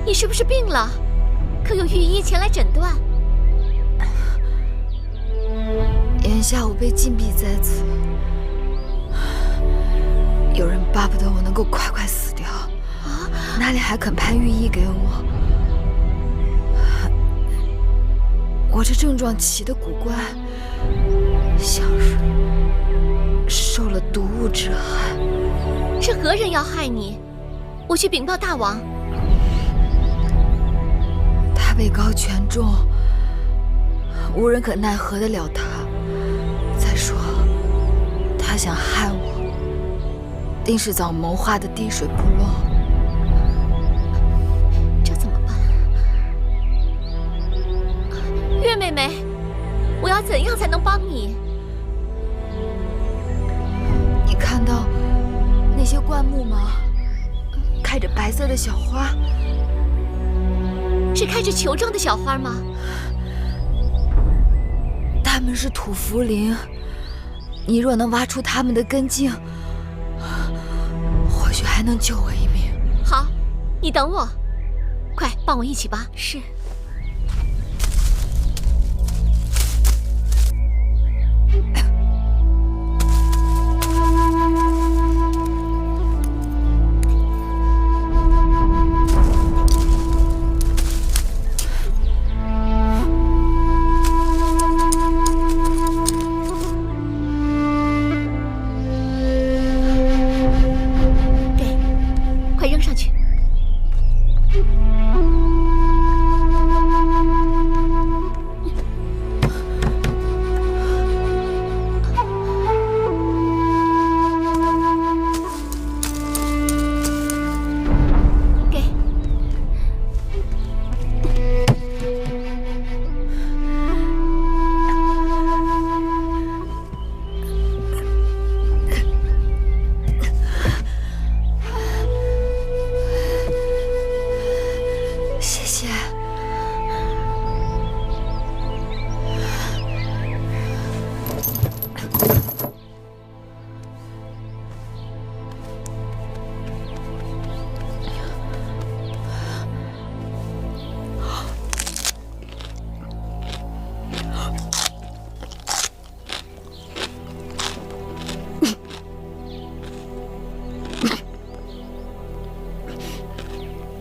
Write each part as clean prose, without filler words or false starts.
你是不是病了？可有御医前来诊断？眼下我被禁闭在此，有人巴不得我能够快快死掉，哪里还肯派御医给我？我这症状起得古怪，像是受了毒物之害。是何人要害你？我去禀报大王。他位高权重，无人可奈何得了他。再说，他想害我，定是早谋划的滴水不漏。这怎么办？月妹妹，我要怎样才能帮你？你看到那些灌木吗？开着白色的小花。是开着球状的小花吗？它们是土茯苓，你若能挖出它们的根茎，或许还能救我一命。好，你等我，快帮我一起拔。是。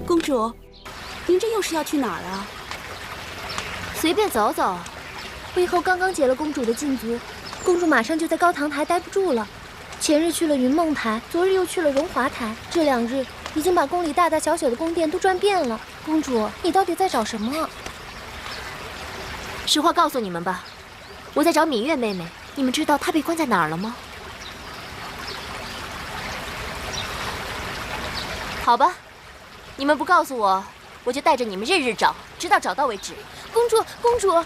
公主，您这又是要去哪儿啊？随便走走。魏后刚刚解了公主的禁足，公主马上就在高堂台待不住了。前日去了云梦台，昨日又去了荣华台，这2日已经把宫里大大小小的宫殿都转遍了。公主，你到底在找什么？实话告诉你们吧，我在找芈月妹妹。你们知道她被关在哪儿了吗？好吧，你们不告诉我，我就带着你们日日找，直到找到为止。公主，公主，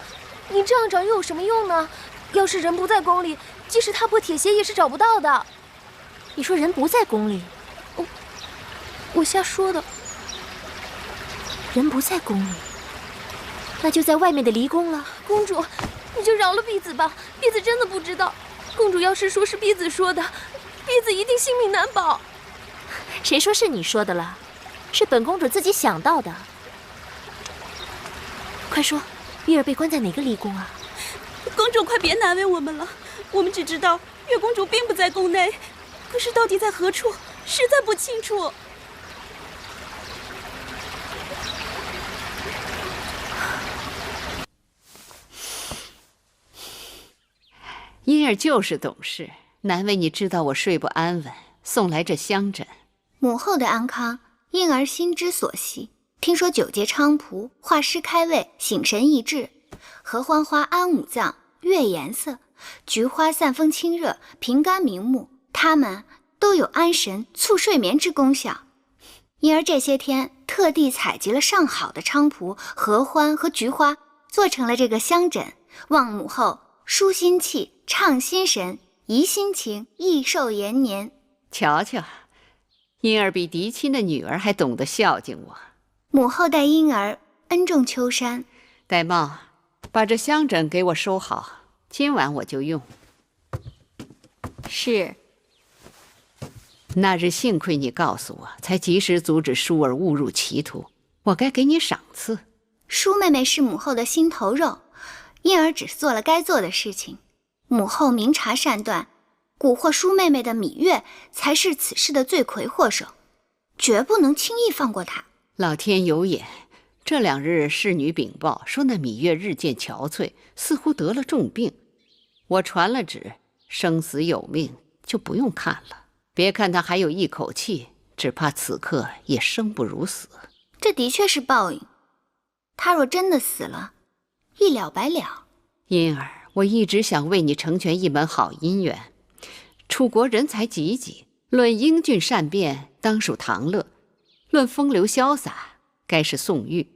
你这样找又有什么用呢？要是人不在宫里，即使踏破铁鞋也是找不到的。你说人不在宫里？我瞎说的。人不在宫里，那就在外面的离宫了。公主，你就饶了婢子吧，婢子真的不知道。公主要是说是婢子说的，婢子一定性命难保。谁说是你说的了？是本公主自己想到的。快说，月儿被关在哪个离宫啊？公主，快别难为我们了，我们只知道月公主并不在宫内，可是到底在何处，实在不清楚。因儿就是懂事，难为你知道我睡不安稳，送来这香枕。母后的安康，因儿心之所系。听说9节菖蒲、画师开胃、醒神益智，合欢花安五脏、悦颜色，菊花散风清热、平肝明目，它们都有安神、促睡眠之功效。因儿这些天特地采集了上好的菖蒲、合欢和菊花，做成了这个香枕，望母后舒心气、畅心神、怡心情、益寿延年。瞧瞧，因儿比嫡亲的女儿还懂得孝敬我。母后待因儿恩重秋山。玳瑁，把这香枕给我收好，今晚我就用。是。那日幸亏你告诉我，才及时阻止舒儿误入歧途。我该给你赏赐。舒妹妹是母后的心头肉，因而只做了该做的事情。母后明察善断，蛊惑舒妹妹的芈月才是此事的罪魁祸首，绝不能轻易放过她。老天有眼，这2日侍女禀报说那芈月日渐憔悴，似乎得了重病。我传了旨，生死有命，就不用看了。别看她还有一口气，只怕此刻也生不如死。这的确是报应，她若真的死了，一了百了。因儿，我一直想为你成全一门好姻缘。楚国人才济济，论英俊善辩，当属唐乐；论风流潇洒，该是宋玉。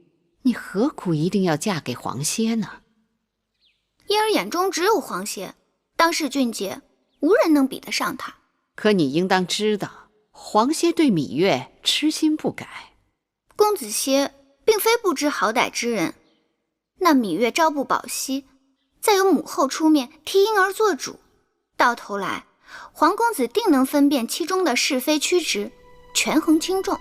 你何苦一定要嫁给黄歇呢？因儿眼中只有黄歇，当世俊杰，无人能比得上他。可你应当知道，黄歇对芈月痴心不改。公子歇并非不知好歹之人，那芈月朝不保夕，再由母后出面替婴儿做主，到头来黄公子定能分辨其中的是非曲直，权衡轻重。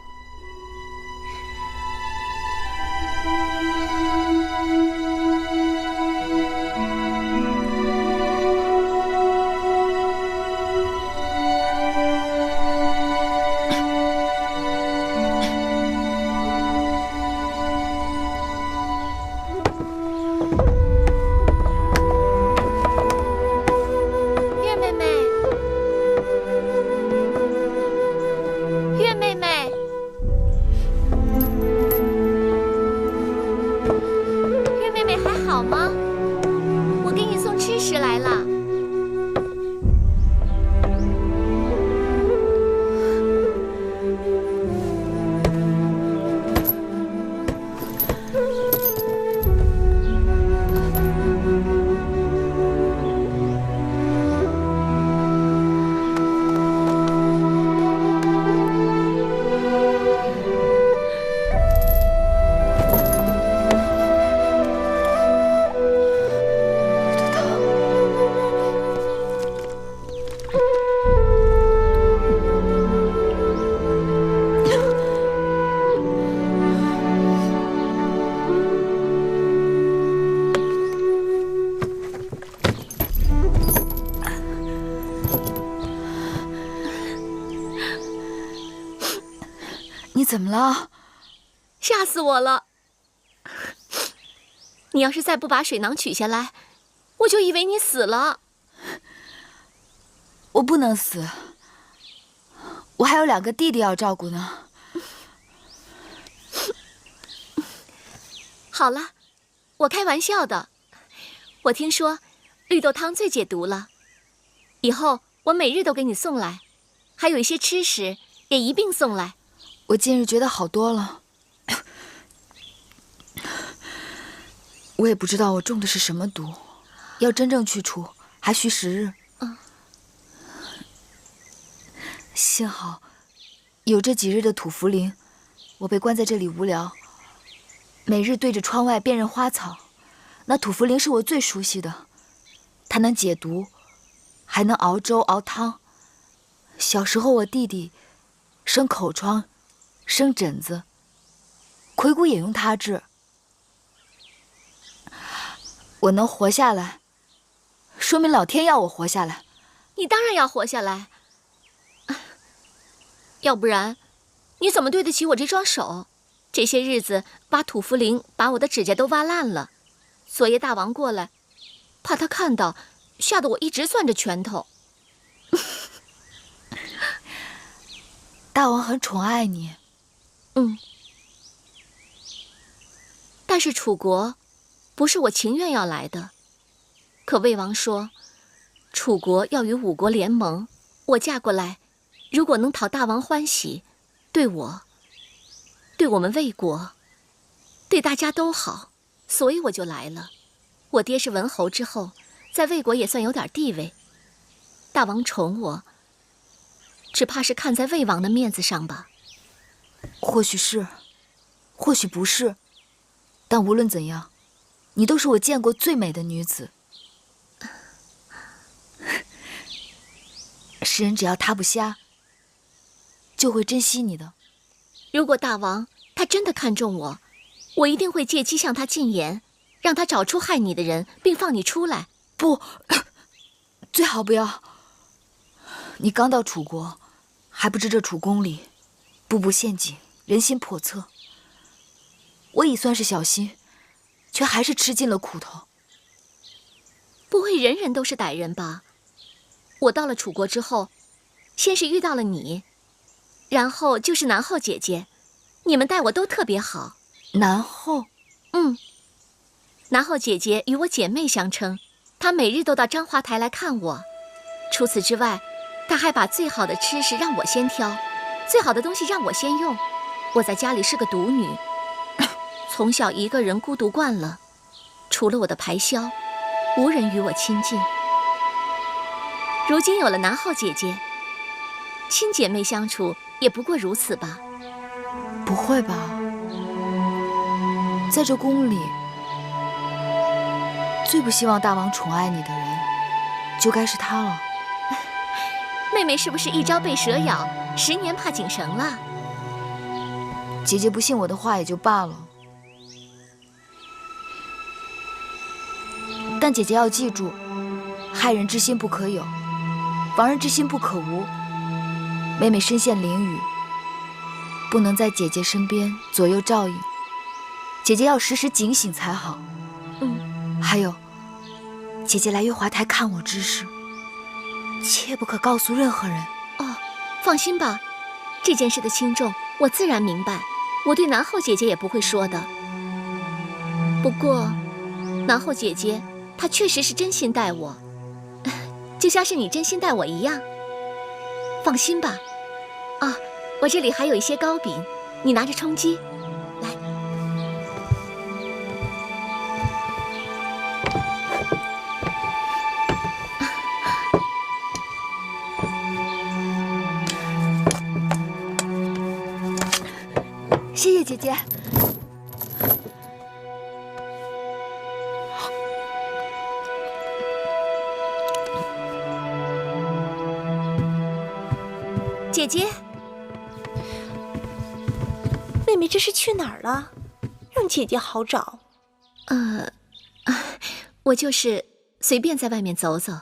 你怎么了？吓死我了！你要是再不把水囊取下来，我就以为你死了。我不能死，我还有2个弟弟要照顾呢。好了，我开玩笑的。我听说绿豆汤最解毒了，以后我每日都给你送来，还有一些吃食也一并送来。我近日觉得好多了，我也不知道我中的是什么毒，要真正去除还需10日。幸好有这几日的土茯苓，我被关在这里无聊，每日对着窗外辨认花草。那土茯苓是我最熟悉的，它能解毒，还能熬粥熬汤。小时候我弟弟生口疮、生疹子，魁骨也用它治。我能活下来，说明老天要我活下来。你当然要活下来，要不然你怎么对得起我这双手？这些日子把土茯苓把我的指甲都挖烂了，昨夜大王过来，怕他看到，吓得我一直攥着拳头。大王很宠爱你。但是楚国不是我情愿要来的，可魏王说楚国要与5国联盟，我嫁过来，如果能讨大王欢喜，对我，对我们魏国，对大家都好，所以我就来了。我爹是文侯之后，在魏国也算有点地位，大王宠我，只怕是看在魏王的面子上吧。或许是，或许不是，但无论怎样，你都是我见过最美的女子。世人只要他不瞎，就会珍惜你的。如果大王他真的看中我，我一定会借机向他进言，让他找出害你的人，并放你出来。不，最好不要。你刚到楚国，还不知这楚宫里步步陷阱，人心叵测。我已算是小心，却还是吃尽了苦头。不会人人都是歹人吧？我到了楚国之后，先是遇到了你，然后就是南后姐姐，你们待我都特别好。南后？南后姐姐与我姐妹相称，她每日都到章华台来看我。除此之外，她还把最好的吃食让我先挑，最好的东西让我先用。我在家里是个独女，从小一个人孤独惯了，除了我的排箫，无人与我亲近。如今有了南后姐姐，亲姐妹相处也不过如此吧？不会吧？在这宫里，最不希望大王宠爱你的人，就该是他了。妹妹是不是一朝被蛇咬，10年怕井绳了？姐姐不信我的话也就罢了，但姐姐要记住，害人之心不可有，防人之心不可无。妹妹身陷囹圄，不能在姐姐身边左右照应，姐姐要时时警醒才好。还有，姐姐来月华台看我之事，切不可告诉任何人。哦，放心吧，这件事的轻重我自然明白，我对南后姐姐也不会说的。不过，南后姐姐她确实是真心待我，就像是你真心待我一样。放心吧。啊，我这里还有一些糕饼，你拿着充饥。来。谢谢姐姐。姐姐，妹妹这是去哪儿了？让姐姐好找。我就是随便在外面走走。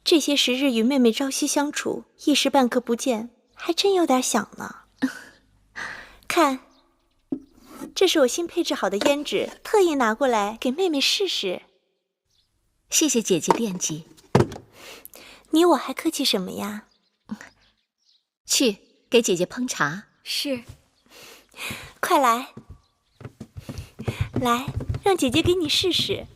这些时日与妹妹朝夕相处，一时半刻不见，还真有点想呢。看，这是我新配制好的胭脂，特意拿过来给妹妹试试。谢谢姐姐惦记。你我还客气什么呀？去给姐姐烹茶。是。快来，来，让姐姐给你试试。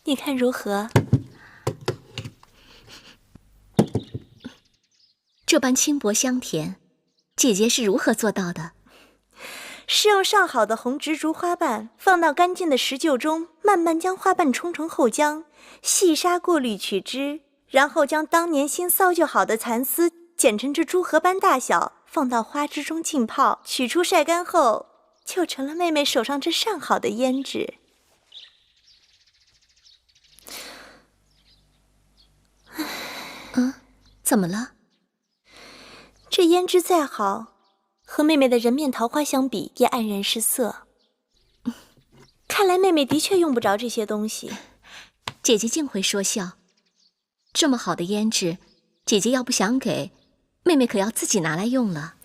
你看如何？这般轻薄香甜，姐姐是如何做到的？是用上好的红植竹花瓣放到干净的石臼中，慢慢将花瓣冲成后浆，细砂过滤取汁，然后将当年新骚就好的蚕丝剪成这珠核般大小，放到花枝中浸泡，取出晒干后，就成了妹妹手上这上好的胭脂。怎么了？这胭脂再好，和妹妹的人面桃花相比，也黯然失色。看来妹妹的确用不着这些东西。姐姐竟会说笑。这么好的胭脂，姐姐要不想给，妹妹可要自己拿来用了。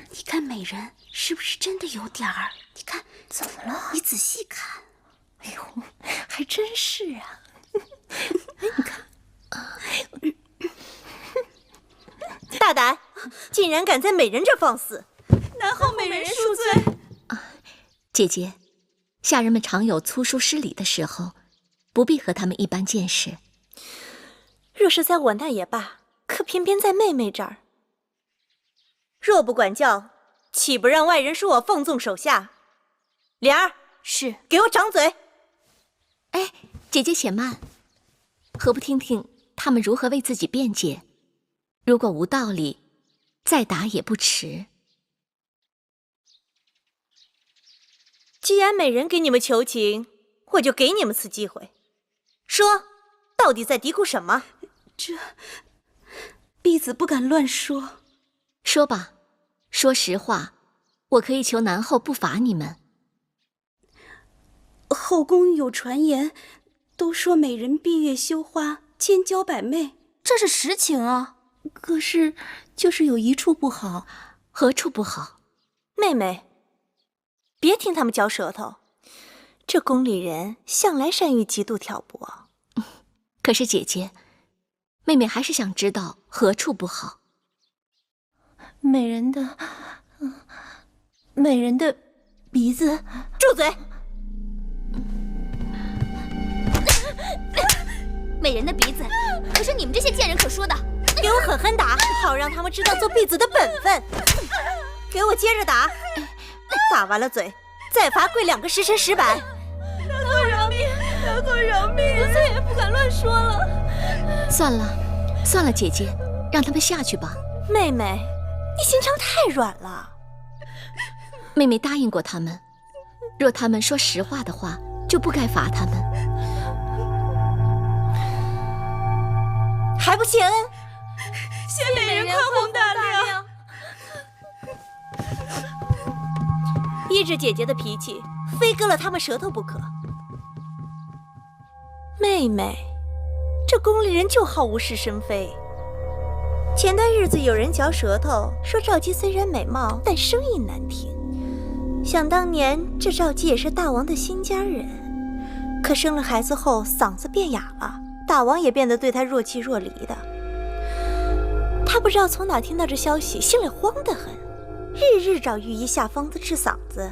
你看美人是不是真的有点儿？你看怎么了？你仔细看。哎呦，还真是啊！哎，你看，大胆，竟然敢在美人这放肆！南后美人恕罪。姐姐，下人们常有粗疏失礼的时候，不必和他们一般见识。若是在我那也罢，可偏偏在妹妹这儿。若不管教，岂不让外人说我放纵手下？莲儿，是，给我掌嘴！哎，姐姐且慢，何不听听他们如何为自己辩解？如果无道理，再打也不迟。既然美人给你们求情，我就给你们次机会，说，到底在嘀咕什么？婢子不敢乱说。说吧，说实话，我可以求南后不罚你们。后宫有传言，都说美人闭月羞花，千娇百媚，这是实情啊。可是就是有一处不好。何处不好？妹妹，别听他们嚼舌头，这宫里人向来善于嫉妒挑拨。可是姐姐，妹妹还是想知道何处不好。美人的鼻子。住嘴！美人的鼻子，可是你们这些贱人可说的。给我狠狠打，好让他们知道做婢子的本分。给我接着打，打完了嘴，再罚跪2个时辰10板。娘子饶命！娘子饶命！我再也不敢乱说了。算了，姐姐，让他们下去吧。妹妹，你心肠太软了。妹妹答应过他们，若他们说实话的话，就不该罚他们。还不谢恩？谢美人宽宏大量。依着姐姐的脾气，非割了他们舌头不可。妹妹，这宫里人就好无事生非。前段日子有人嚼舌头，说赵姬虽然美貌，但声音难听。想当年，这赵姬也是大王的心家人，可生了孩子后嗓子变哑了，大王也变得对她若即若离的。他不知道从哪听到这消息，心里慌得很，日日找御医下方子治嗓子。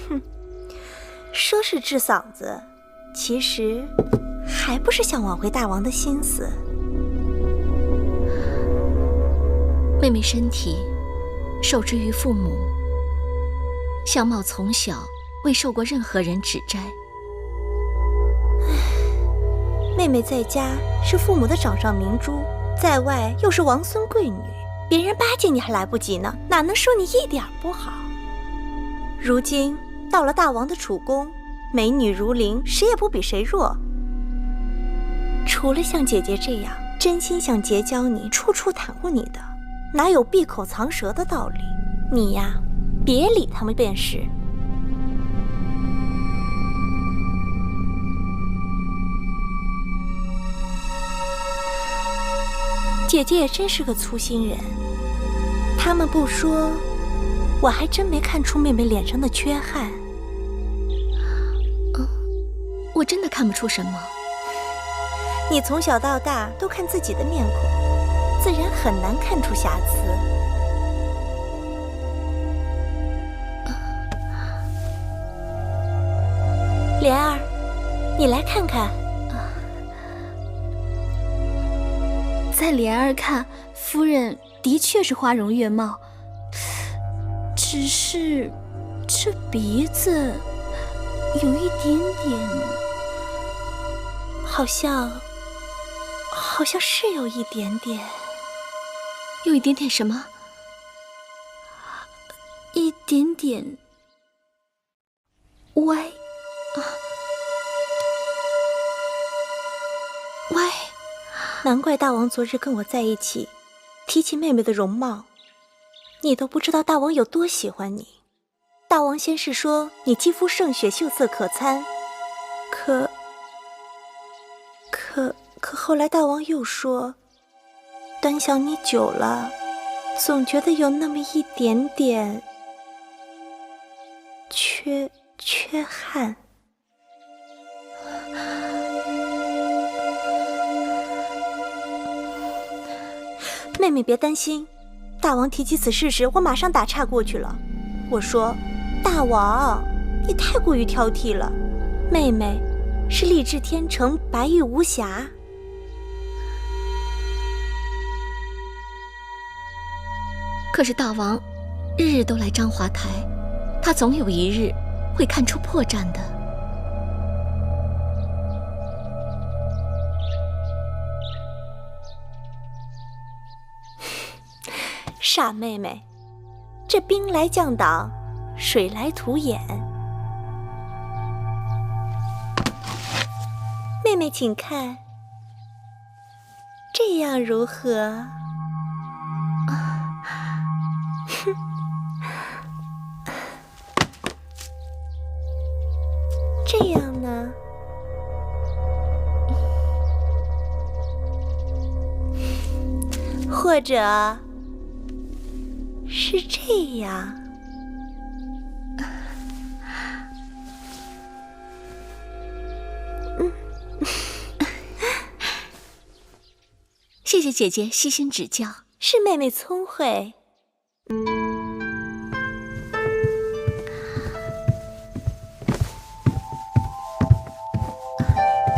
哼，说是治嗓子，其实还不是想挽回大王的心思。妹妹身体受之于父母，相貌从小未受过任何人指摘。妹妹在家是父母的掌上明珠，在外又是王孙贵女，别人巴结你还来不及呢，哪能说你一点不好？如今到了大王的储宫，美女如林，谁也不比谁弱。除了像姐姐这样真心想结交你、处处袒护你的，哪有闭口藏舌的道理？你呀，别理他们便是。姐姐也真是个粗心人，他们不说，我还真没看出妹妹脸上的缺憾。我真的看不出什么。你从小到大都看自己的面孔，自然很难看出瑕疵。莲儿，你来看看。在莲儿看，夫人的确是花容月貌，只是这鼻子有一点点，好像是有一点点。有一点点什么？一点点歪歪。难怪大王昨日跟我在一起，提起妹妹的容貌，你都不知道大王有多喜欢你。大王先是说你肌肤胜雪，秀色可餐，可后来大王又说，端详你久了，总觉得有那么一点点缺憾。妹妹别担心，大王提起此事时，我马上打岔过去了。我说，大王，你太过于挑剔了，妹妹是丽质天成，白玉无瑕。可是大王日日都来章华台，他总有一日会看出破绽的。傻妹妹，这兵来将挡，水来土掩，妹妹，请看，这样如何？这样呢？或者是这样？谢谢姐姐细心指教，是妹妹聪慧。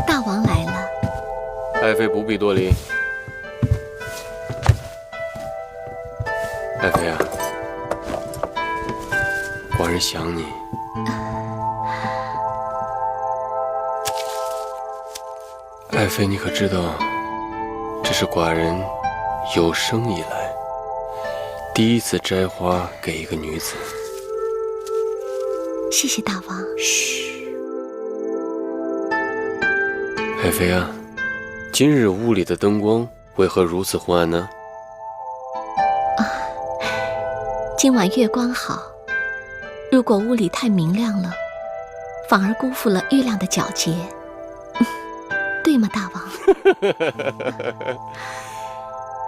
大王来了。爱妃不必多礼。爱妃啊，寡人想你。爱妃，你可知道，这是寡人有生以来第一次摘花给一个女子。谢谢大王。嘘，爱妃啊，今日屋里的灯光为何如此昏暗呢？今晚月光好，如果屋里太明亮了，反而辜负了月亮的皎洁，对吗，大王？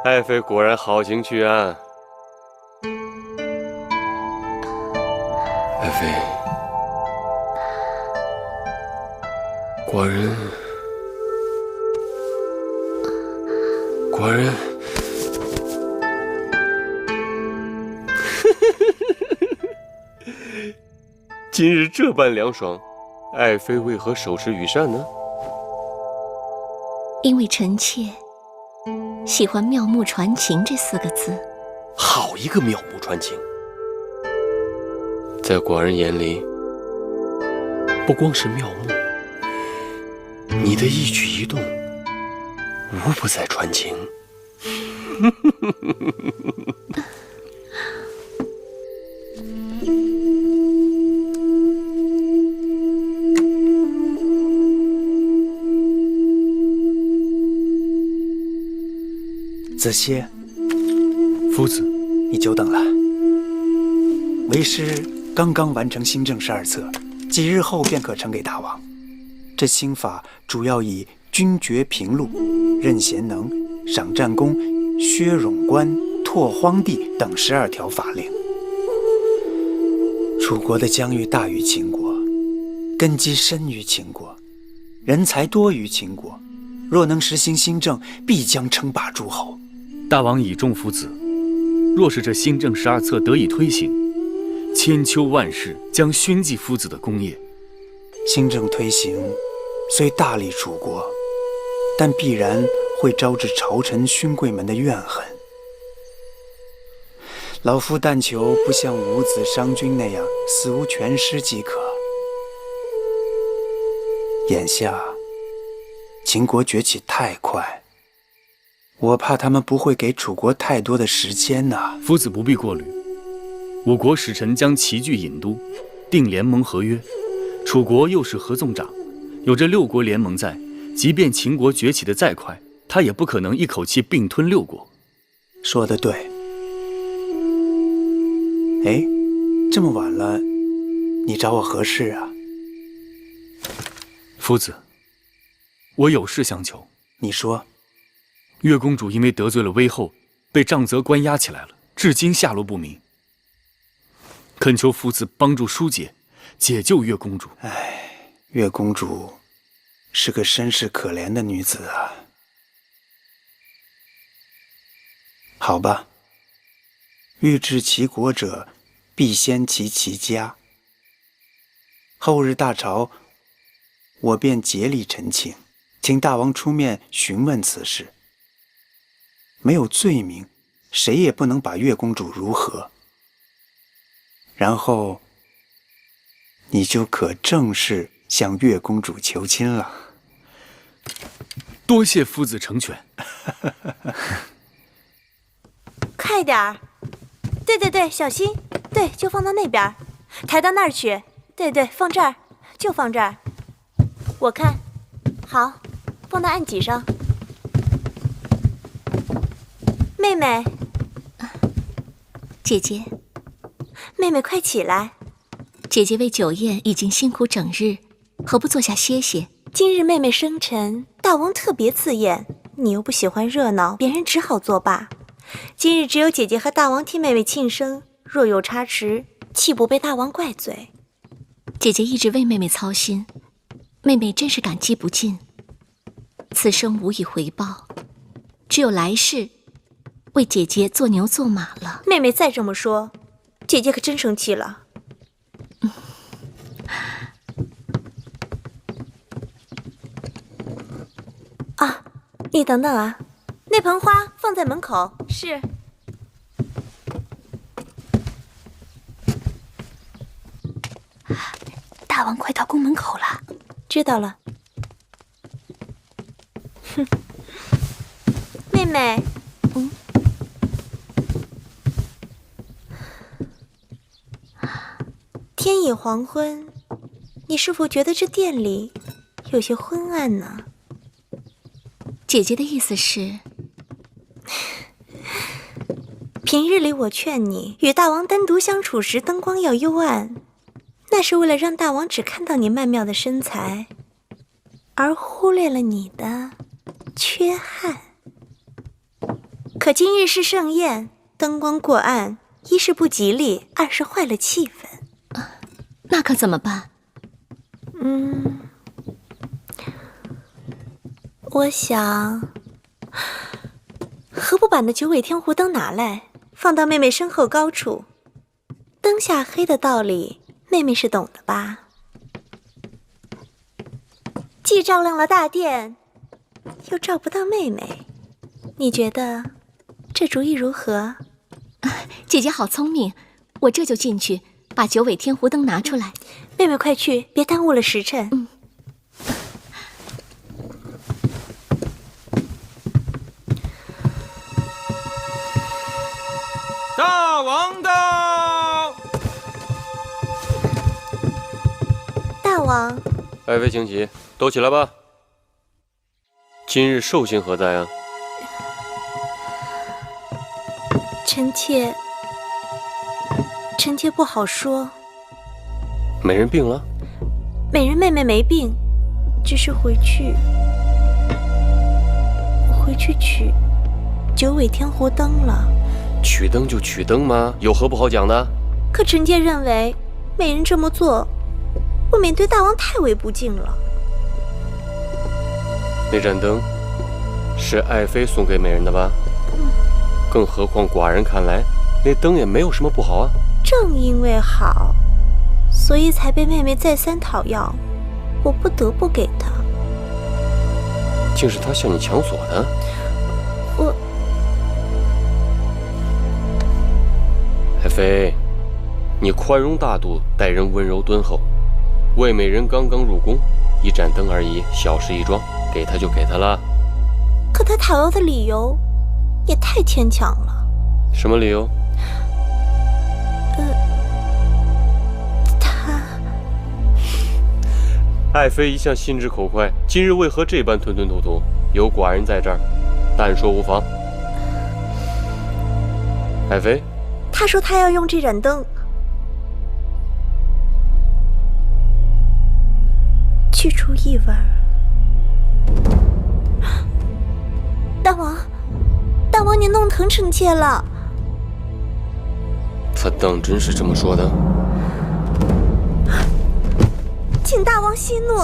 爱妃果然好情去案。爱妃，寡人今日这般凉爽，爱妃为何手持羽扇呢？因为臣妾喜欢妙目传情这4个字。好一个妙目传情！在寡人眼里，不光是妙目，你的一举一动无不在传情。子歇，夫子，你久等了。为师刚刚完成新政12册，几日后便可呈给大王。这新法主要以军爵平陆、任贤能、赏战功、削冗官、拓荒地等12条法令。楚国的疆域大于秦国，根基深于秦国，人才多于秦国。若能实行新政，必将称霸诸侯。大王倚重夫子，若是这新政12册得以推行，千秋万世将熏记夫子的功业。新政推行，虽大利楚国，但必然会招致朝臣勋贵们的怨恨。老夫但求不像伍子商君那样死无全尸即可。眼下秦国崛起太快，我怕他们不会给楚国太多的时间呐。夫子不必过虑，我国使臣将齐聚郢都，定联盟合约。楚国又是合纵长，有这6国联盟在，即便秦国崛起的再快，他也不可能一口气并吞6国。说得对。哎，这么晚了，你找我何事啊？夫子，我有事相求。你说。岳公主因为得罪了威后，被杖责关押起来了，至今下落不明。恳求夫子帮助疏解，解救岳公主。唉，岳公主是个身世可怜的女子啊。好吧，欲治其国者，必先齐其家。后日大朝，我便竭力陈情，请大王出面询问此事。没有罪名，谁也不能把岳公主如何。然后你就可正式向岳公主求亲了。多谢夫子成全。快点儿！对对对，小心！对，就放到那边，抬到那儿去。对对，放这儿，就放这儿。我看，好。放到案几上。妹妹，姐姐，妹妹，快起来！姐姐为酒宴已经辛苦整日，何不坐下歇歇？今日妹妹生辰，大王特别赐宴，你又不喜欢热闹，别人只好作罢。今日只有姐姐和大王替妹妹庆生，若有差池，岂不被大王怪罪？姐姐一直为妹妹操心，妹妹真是感激不尽。此生无以回报，只有来世为姐姐做牛做马了。妹妹再这么说，姐姐可真生气了。啊，你等等啊，那盆花放在门口。是。大王快到宫门口了。知道了。哼，妹妹，天已黄昏，你是否觉得这店里有些昏暗呢？姐姐的意思是，平日里我劝你与大王单独相处时灯光要幽暗，那是为了让大王只看到你曼妙的身材，而忽略了你的缺憾。可今日是盛宴，灯光过暗，一是不吉利，二是坏了气氛。那可怎么办？我想，何不把那九尾天湖灯拿来，放到妹妹身后高处？灯下黑的道理，妹妹是懂的吧？既照亮了大殿，又照不到妹妹，你觉得这主意如何？姐姐好聪明，我这就进去把九尾天湖灯拿出来。妹妹快去，别耽误了时辰。大王到！大王，爱妃请起，都起来吧。今日寿星何在啊？臣妾不好说。美人病了？美人妹妹没病，只是回去取九尾天湖灯了。取灯就取灯吗？有何不好讲的？可臣妾认为，美人这么做，未免对大王太为不敬了。那盏灯是爱妃送给美人的吧？更何况寡人看来，那灯也没有什么不好啊。正因为好，所以才被妹妹再三讨要，我不得不给她。竟是她向你抢锁的？爱妃，你宽容大度，待人温柔敦厚。魏美人刚刚入宫，一盏灯而已，小事一桩，给她就给她了。可她讨要的理由也太牵强了。什么理由？爱妃一向心直口快，今日为何这般吞吞吐吐？有寡人在这儿，但说无妨。爱妃，他说他要用这盏灯去除异味。大王，您弄疼臣妾了。他当真是这么说的？请大王息怒。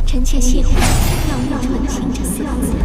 臣妾喜欢“要用纯情”这4个字。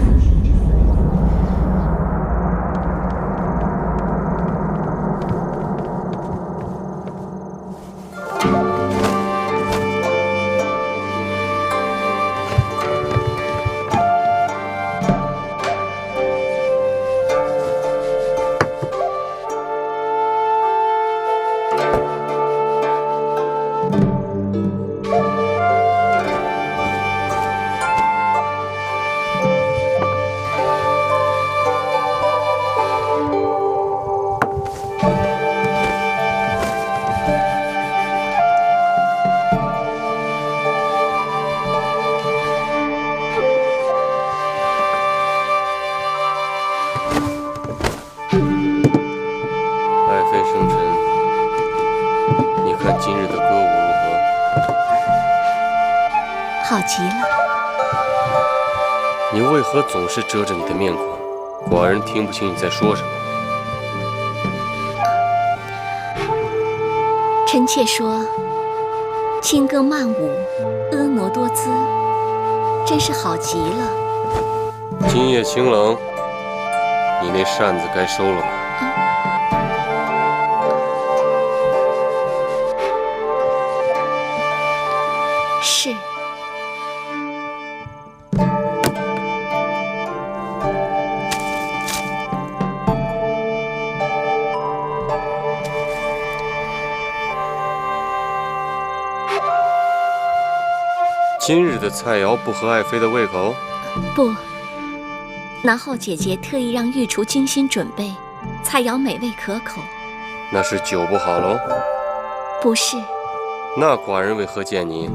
好极了。你为何总是遮着你的面孔？寡人听不清你在说什么。臣妾说，轻歌曼舞，婀娜多姿，真是好极了。今夜清冷，你那扇子该收了吧？是。今日的菜肴不合爱妃的胃口？不，南后姐姐特意让御厨精心准备，菜肴美味可口。那是酒不好喽？不是。那寡人为何见你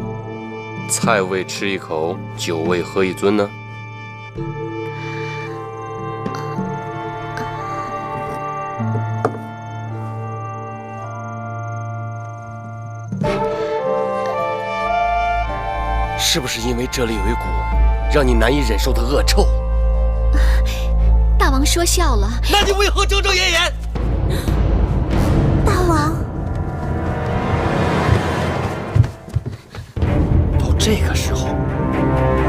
菜味吃一口，酒味喝一樽呢？是不是因为这里有一股让你难以忍受的恶臭？大王说笑了。那你为何遮遮掩掩？大王，到这个时候，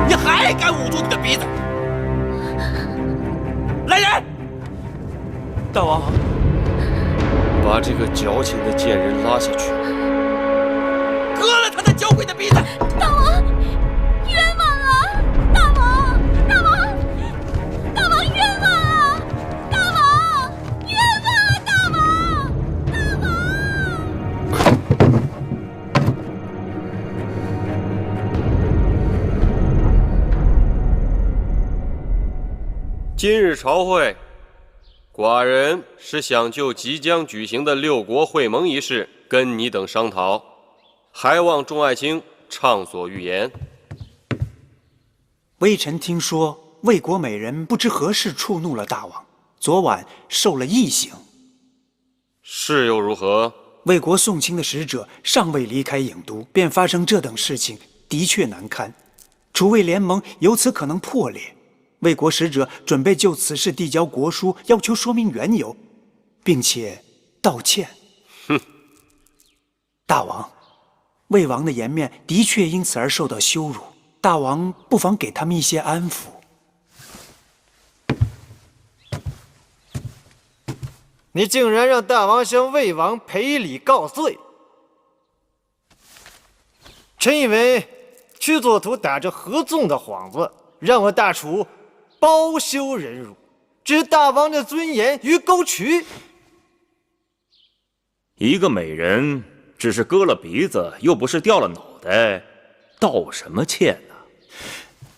你还敢捂住你的鼻子？来人！大王，把这个矫情的贱人拉下去，割了他的娇贵的鼻子！大王，冤枉啊！大王，大王，大王冤枉啊！大王，冤枉啊！大王，大王！今日朝会，寡人是想就即将举行的六国会盟一事跟你等商讨，还望众爱卿畅所欲言。微臣听说魏国美人不知何事触怒了大王，昨晚受了异刑。是又如何？魏国送亲的使者尚未离开郢都，便发生这等事情，的确难堪。楚魏联盟由此可能破裂。魏国使者准备就此事递交国书，要求说明缘由，并且道歉。哼！大王，魏王的颜面的确因此而受到羞辱，大王不妨给他们一些安抚。你竟然让大王向魏王赔礼告罪！臣以为屈作图打着合纵的幌子，让我大楚包羞忍辱，置大王的尊严于沟渠。一个美人只是割了鼻子，又不是掉了脑袋，道什么歉呢？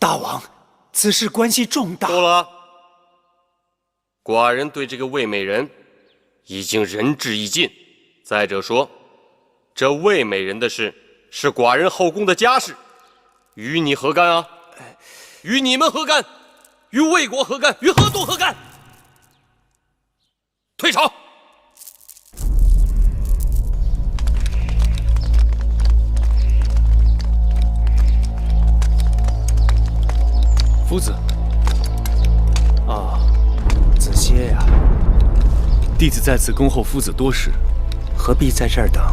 大王，此事关系重大。够了！寡人对这个魏美人已经仁至义尽。再者说，这魏美人的事是寡人后宫的家事，与你何干啊？与你们何干？与魏国何干？与河东何干？退朝！夫子。啊，子歇呀。弟子在此恭候夫子多时，何必在这儿等？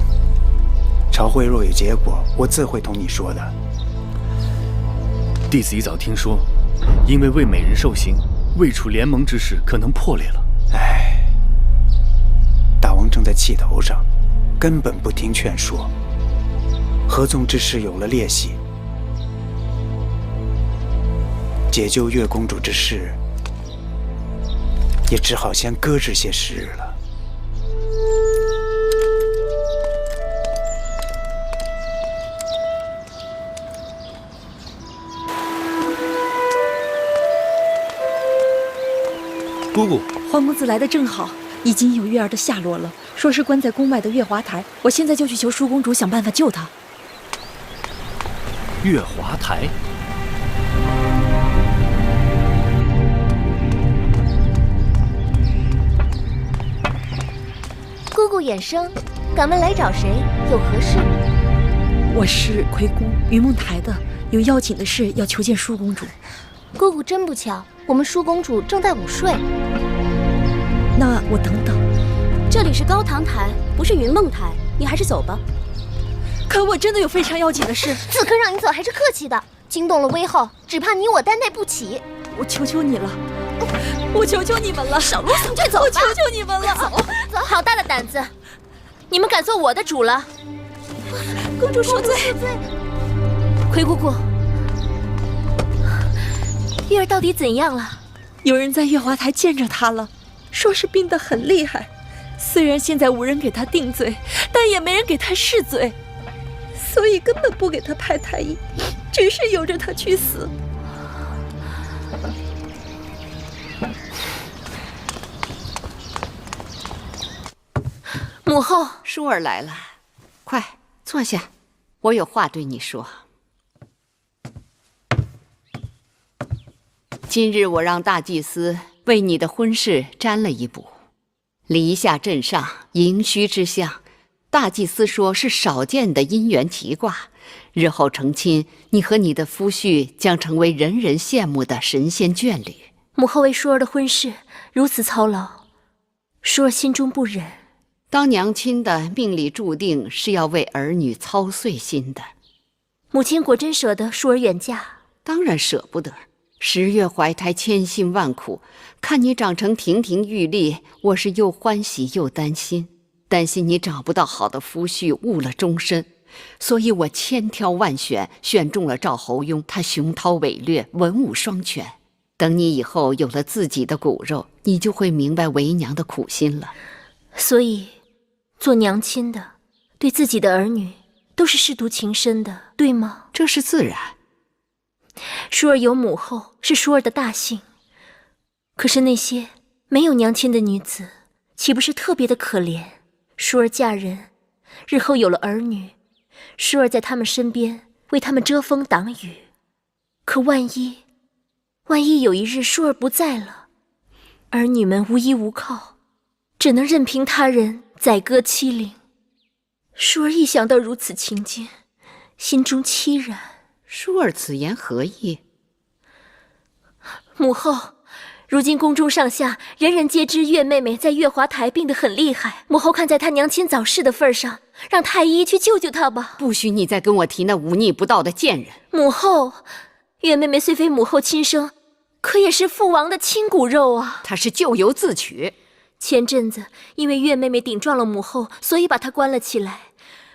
朝会若有结果，我自会同你说的。弟子一早听说，因为魏美人受刑，魏楚联盟之事可能破裂了。唉，大王正在气头上，根本不听劝说。合纵之事有了裂隙，解救月公主之事，也只好先搁置些时日了。姑姑，欢公子来的正好，已经有月儿的下落了，说是关在宫外的月华台。我现在就去求淑公主想办法救她。月华台。姑姑衍生，敢问来找谁？有何事？我是魁姑云梦台的，有要紧的事要求见舒公主。姑姑真不巧，我们舒公主正在午睡。那我等等。这里是高堂台，不是云梦台，你还是走吧。可我真的有非常要紧的事。此刻让你走还是客气的，惊动了威后，只怕你我担待不起。我求求你了，我求求你们了，少啰嗦，快走吧！我求求你们了，走！好大的胆子，你们敢做我的主了？公主恕罪。葵姑姑，月儿到底怎样了？有人在月华台见着她了，说是病得很厉害。虽然现在无人给她定罪，但也没人给她释罪，所以根本不给她派太医，只是由着她去死。母后，舒儿来了，快坐下，我有话对你说。今日我让大祭司为你的婚事占了一卜，离下镇上寅戌之象，大祭司说是少见的姻缘奇卦，日后成亲，你和你的夫婿将成为人人羡慕的神仙眷侣。母后为舒儿的婚事如此操劳，舒儿心中不忍。当娘亲的命里注定是要为儿女操碎心的。母亲果真舍得舒儿远嫁？当然舍不得。10月怀胎，千辛万苦，看你长成亭亭玉立，我是又欢喜又担心。担心你找不到好的夫婿，误了终身，所以我千挑万选，选中了赵侯雍。他雄韬伟略，文武双全。等你以后有了自己的骨肉，你就会明白为娘的苦心了。所以做娘亲的对自己的儿女都是舐犊情深的，对吗？这是自然。舒儿有母后是舒儿的大幸，可是那些没有娘亲的女子岂不是特别的可怜？舒儿嫁人，日后有了儿女，舒儿在他们身边为他们遮风挡雨。可万一有一日舒儿不在了，儿女们无依无靠，只能任凭他人宰割欺凌。舒儿一想到如此情境，心中凄然。舒儿此言何意？母后，如今宫中上下人人皆知月妹妹在月华台病得很厉害，母后看在她娘亲早逝的份上，让太医去救救她吧。不许你再跟我提那忤逆不道的贱人。母后，月妹妹虽非母后亲生，可也是父王的亲骨肉啊。她是咎由自取。前阵子因为月妹妹顶撞了母后，所以把她关了起来。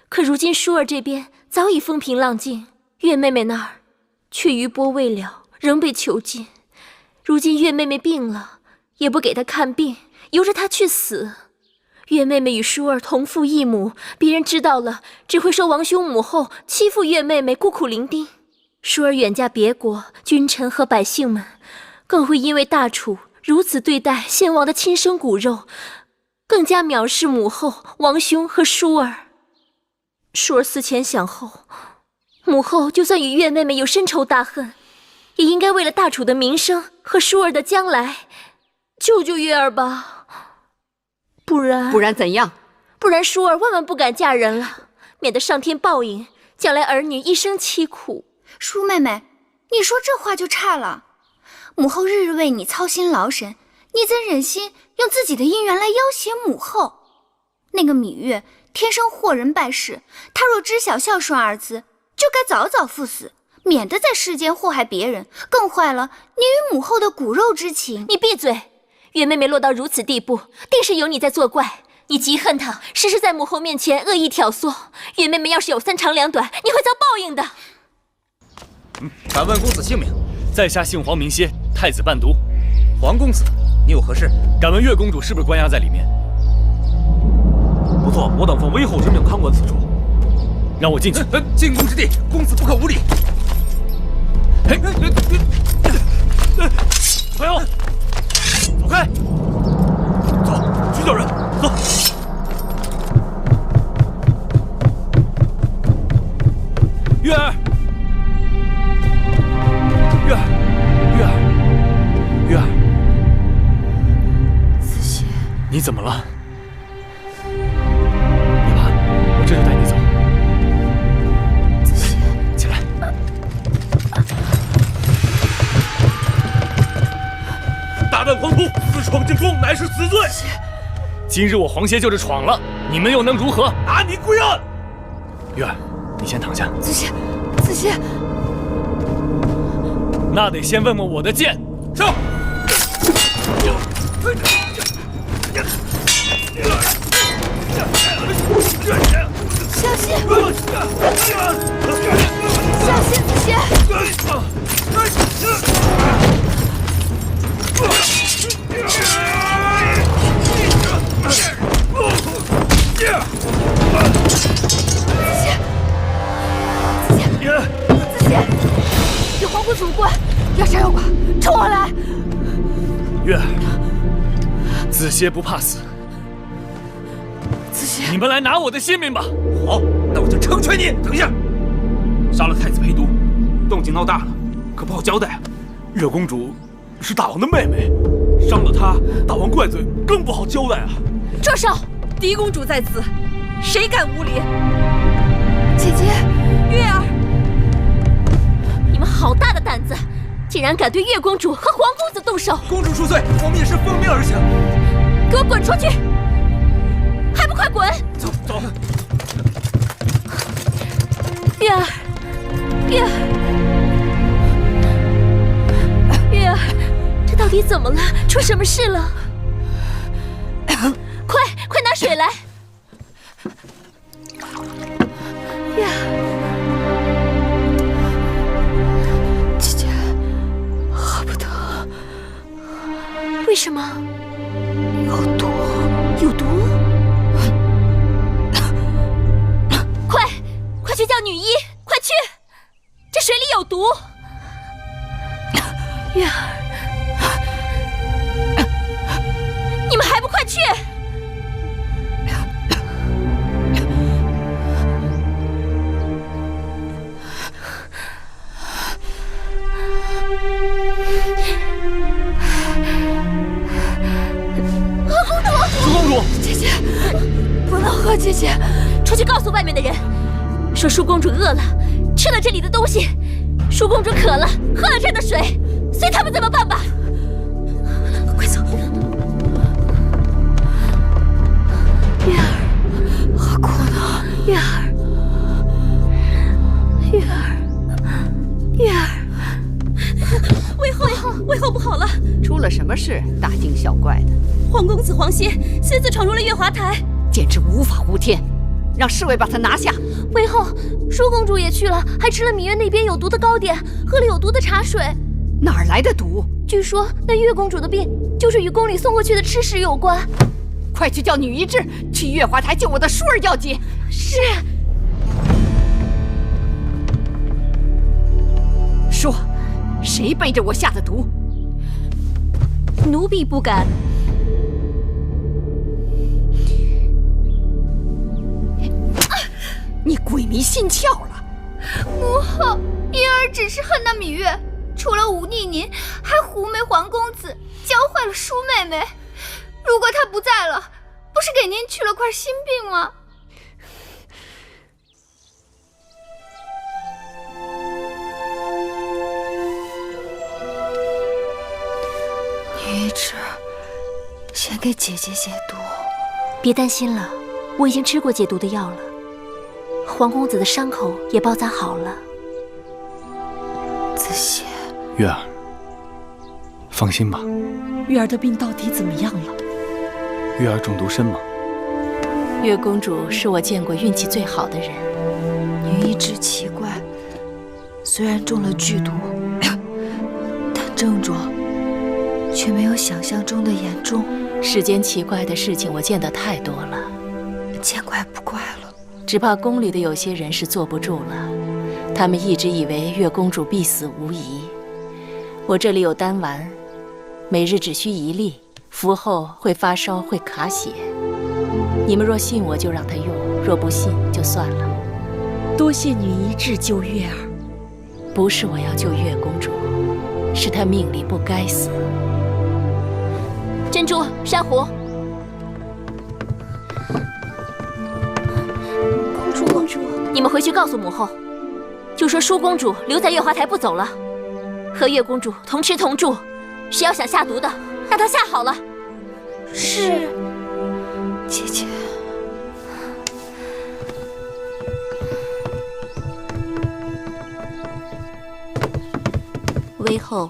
可如今舒儿这边早已风平浪静，月妹妹那儿却余波未了，仍被囚禁。如今月妹妹病了，也不给她看病，由着她去死。月妹妹与舒儿同父异母，别人知道了，只会说王兄母后欺负月妹妹，孤苦伶仃。舒儿远嫁别国，君臣和百姓们更会因为大楚如此对待先王的亲生骨肉，更加藐视母后、王兄和舒儿。舒儿思前想后，母后就算与月妹妹有深仇大恨，也应该为了大楚的名声和舒儿的将来，救救月儿吧。不然怎样？不然舒儿万万不敢嫁人了，免得上天报应，将来儿女一生凄苦。舒妹妹，你说这话就差了。母后日日为你操心劳神，你怎忍心用自己的姻缘来要挟母后？那个芈月天生祸人败事，她若知晓孝顺二字，就该早早赴死，免得在世间祸害别人，更坏了你与母后的骨肉之情。你闭嘴！月妹妹落到如此地步，定是有你在作怪。你极恨她，时时在母后面前恶意挑唆。月妹妹要是有3长2短，你会遭报应的。敢问公子姓名？在下姓黄名歇，太子伴读。黄公子，你有何事？敢问月公主是不是关押在里面？不错，我等奉威后之命看过此处。让我进去。进宫之地，公子不可无礼。快要走开！走，去叫人。走。月儿，月儿，月儿，月儿，子歇，你怎么了？别怕，我这就带你走。子歇，起来。大胆狂徒，私闯进宫，乃是死罪。今日我皇协就是闯了，你们又能如何？拿你归案。月儿，你先躺下。子歇，子歇，那得先问问我的剑。上！小心！小心，子歇！子歇，有皇姑主过，要杀要剐，冲我来！月儿，子歇不怕死。子歇，你们来拿我的性命吧！好，那我就成全你。等一下，杀了太子陪都，动静闹大了，可不好交代啊。月公主是大王的妹妹，伤了她，大王怪罪，更不好交代啊。住手！嫡公主在此，谁敢无礼？姐姐，月儿，你们好大的胆子，竟然敢对月公主和皇公子动手！公主恕罪，我们也是奉命而行。给我滚出去！还不快滚！走走。月儿，月儿，月儿，这到底怎么了？出什么事了？快拿水来！月儿，姐姐，喝不得。为什么？有毒。有毒？快去叫女医！快去！这水里有毒！月儿，你们还不快去！公主，苏公主，姐姐，不能喝，姐姐，出去告诉外面的人。说舒公主饿了，吃了这里的东西；舒公主渴了，喝了这儿的水，随他们怎么办吧。快走！月儿，何苦呢？月儿，月儿，月儿，魏后不好了！出了什么事？大惊小怪的。皇公子黄歇私自闯入了月华台，简直无法无天！让侍卫把他拿下。魏后，舒公主也去了，还吃了芈月那边有毒的糕点，喝了有毒的茶水。哪儿来的毒？据说那月公主的病就是与宫里送过去的吃食有关。快去叫女医治，去月华台救我的舒儿要紧。是。说，谁背着我下的毒？奴婢不敢。你鬼迷心窍了！母后，婴儿只是恨那芈月，除了忤逆您，还狐媚皇公子，教坏了舒妹妹。如果她不在了，不是给您去了块心病吗？女医治，先给姐姐解毒。别担心了，我已经吃过解毒的药了。皇公子的伤口也包扎好了。子歇，月儿，放心吧。月儿的病到底怎么样了？月儿中毒身亡。月公主是我见过运气最好的人。女医治奇怪，虽然中了剧毒，但症状却没有想象中的严重。世间奇怪的事情我见得太多了，见怪不怪了。只怕宫里的有些人是坐不住了，他们一直以为月公主必死无疑。我这里有丹丸，每日只需1粒，服后会发烧，会卡血。你们若信我，就让她用；若不信，就算了。多谢女医治救月儿。不是我要救月公主，是她命里不该死。珍珠、珊瑚，公主，你们回去告诉母后，就说舒公主留在月华台不走了，和月公主同吃同住。谁要想下毒的，让他下好了。是，姐姐。微后，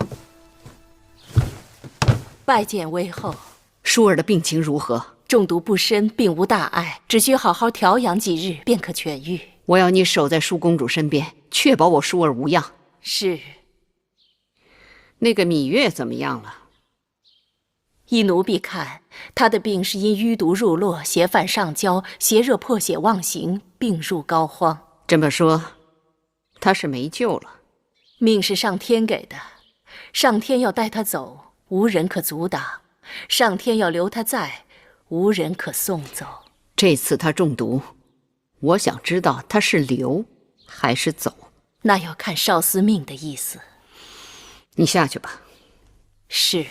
拜见微后。舒儿的病情如何？中毒不深，并无大碍，只需好好调养几日便可痊愈。我要你守在舒公主身边，确保我舒儿无恙。是。那个芈月怎么样了？依奴婢看，她的病是因淤毒入络，邪犯上焦，邪热破血妄行，病入膏肓。这么说，她是没救了。命是上天给的，上天要带她走，无人可阻挡；上天要留她在，无人可送走。这次她中毒，我想知道她是留还是走。那要看少司命的意思。你下去吧。是。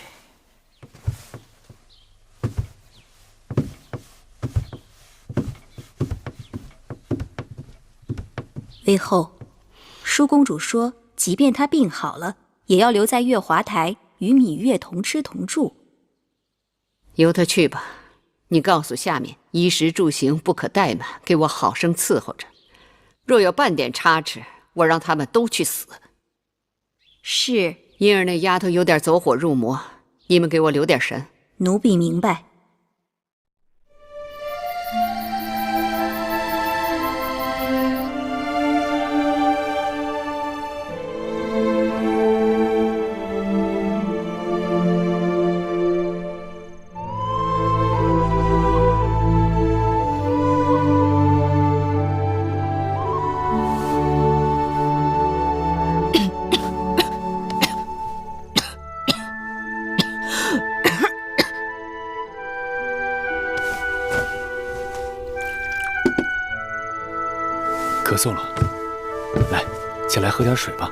微后，舒公主说，即便她病好了，也要留在月华台与芈月同吃同住。由她去吧。你告诉下面，衣食住行不可怠慢，给我好生伺候着。若有半点差池，我让他们都去死。是。因儿那丫头有点走火入魔，你们给我留点神。奴婢明白。咳嗽了，来，起来喝点水吧。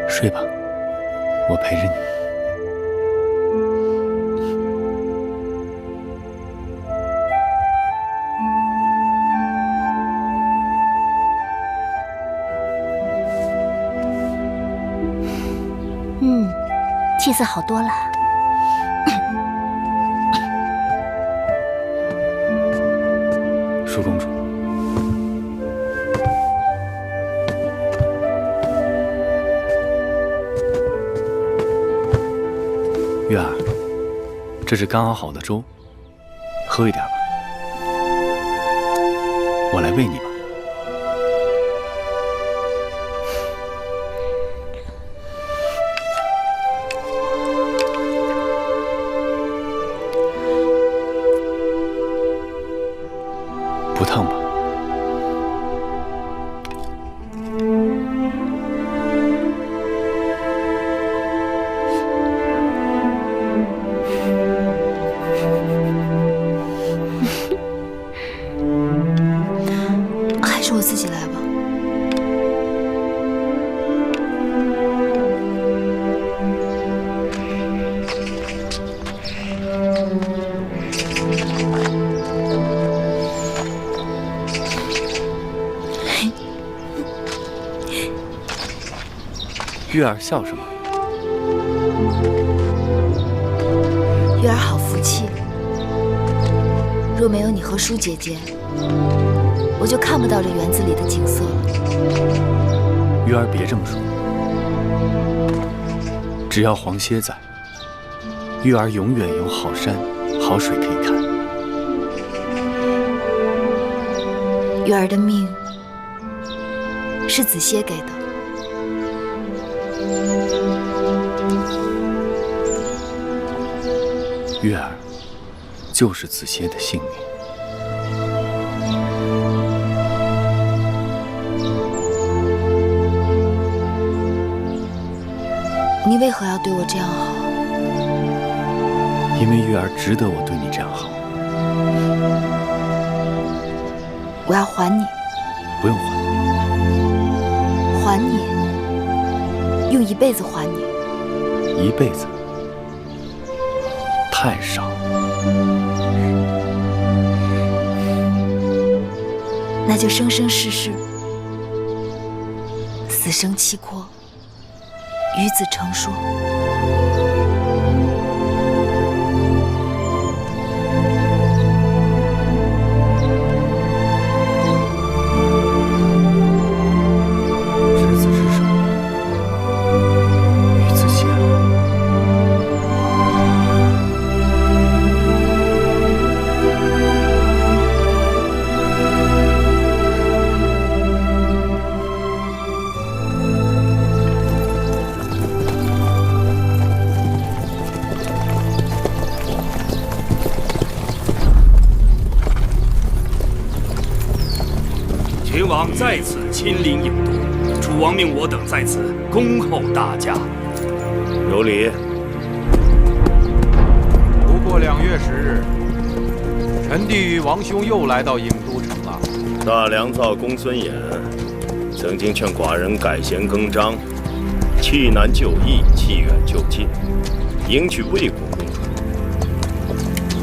睡吧，我陪着你。气色好多了。舒公主，月儿，这是刚熬好的粥，喝一点吧。我来喂你吧。不烫吧？还是我自己来吧。月儿笑什么？月儿好福气，若没有你和舒姐姐，我就看不到这园子里的景色了。月儿别这么说，只要黄歇在，月儿永远有好山好水可以看。月儿的命是子歇给的。月儿，就是子歇的性命。你为何要对我这样好？因为月儿值得我对你这样好。我要还你。不用还。还你，用一辈子还你。一辈子太少。那就生生世世，死生契阔，与子成说。执子之手，与子偕老。秦王在此亲临郢都，楚王命我等在此恭候大驾。有礼。不过2月10日，臣弟与王兄又来到郢都城了。大良造公孙衍曾经劝寡人改弦更张，弃南就义，弃远就近，迎娶魏国公主。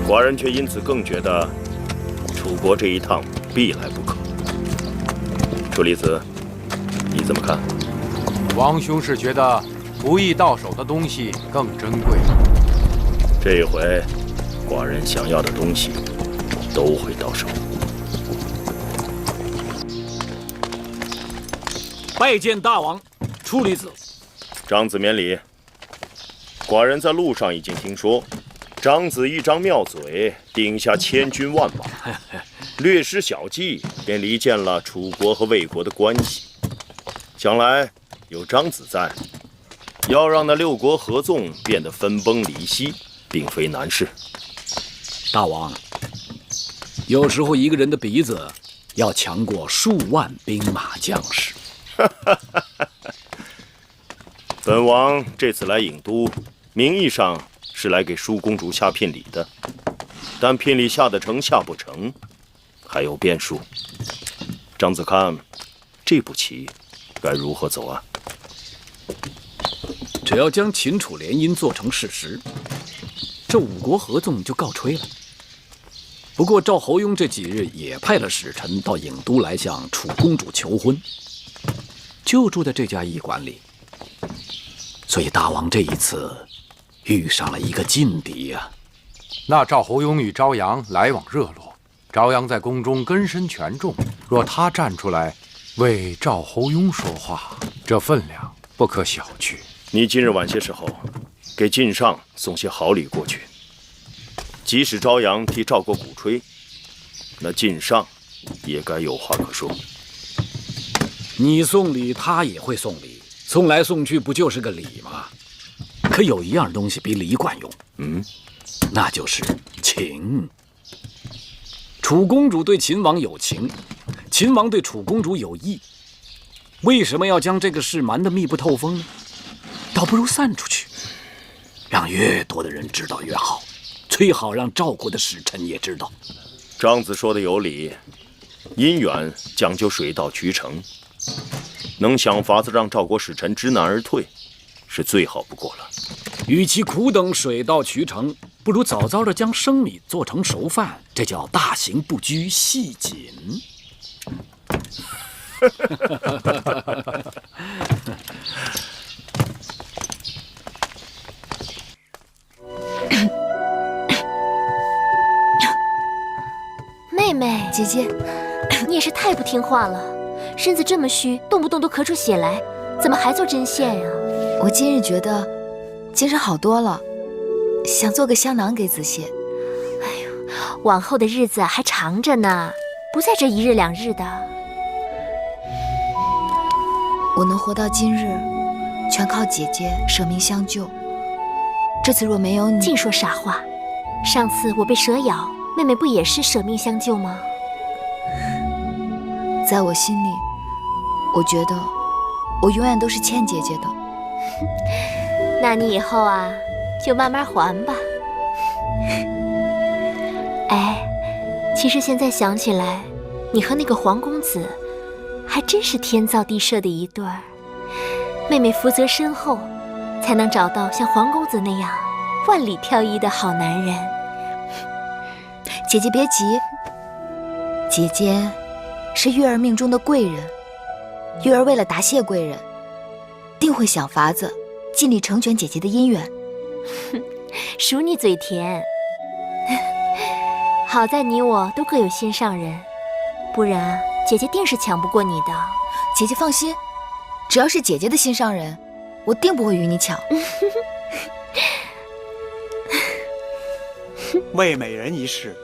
寡人却因此更觉得楚国这一趟必来不可。楚离子，你怎么看？王兄是觉得不易到手的东西更珍贵。这一回，寡人想要的东西都会到手。拜见大王，楚离子。张子免礼。寡人在路上已经听说，张子一张妙嘴，顶下千军万马，略施小计，便离间了楚国和魏国的关系。想来有张子在，要让那6国合纵变得分崩离析，并非难事。大王，有时候一个人的鼻子要强过数万兵马将士。本王这次来郢都，名义上是来给舒公主下聘礼的，但聘礼下得成下不成，还有变数。张子看，这步棋该如何走啊？只要将秦楚联姻做成事实，这5国合纵就告吹了。不过赵侯雍这几日也派了使臣到郢都来向楚公主求婚，就住在这家驿馆里。所以大王这一次遇上了一个劲敌呀。那赵侯雍与朝阳来往热络，朝阳在宫中根深权重，若他站出来为赵侯雍说话，这分量不可小觑。你今日晚些时候，给晋上送些好礼过去。即使朝阳替赵国鼓吹，那晋上也该有话可说。你送礼，他也会送礼，送来送去不就是个礼吗？可有一样东西比礼管用，那就是情。楚公主对秦王有情，秦王对楚公主有意。为什么要将这个事瞒得密不透风呢？倒不如散出去，让越多的人知道越好，最好让赵国的使臣也知道。张子说的有理，姻缘讲究水到渠成，能想法子让赵国使臣知难而退，是最好不过了。与其苦等水到渠成，不如早早的将生米做成熟饭，这叫大行不拘细谨。妹妹，姐姐，你也是太不听话了，身子这么虚，动不动都咳出血来，怎么还做针线呀？我今日觉得精神好多了，想做个香囊给子歇。往后的日子还长着呢，不在这1日2日的。我能活到今日，全靠姐姐舍命相救。这次若没有你，净说傻话。上次我被蛇咬，妹妹不也是舍命相救吗？在我心里，我觉得我永远都是倩姐姐的。那你以后啊，就慢慢还吧。哎，其实现在想起来，你和那个黄公子还真是天造地设的一对儿。妹妹福泽深厚，才能找到像黄公子那样万里挑一的好男人。姐姐别急，姐姐是月儿命中的贵人，月儿为了答谢贵人，定会想法子尽力成全姐姐的姻缘。数你嘴甜。好在你我都各有心上人，不然姐姐定是抢不过你的。姐姐放心，只要是姐姐的心上人，我定不会与你抢。魏美人一事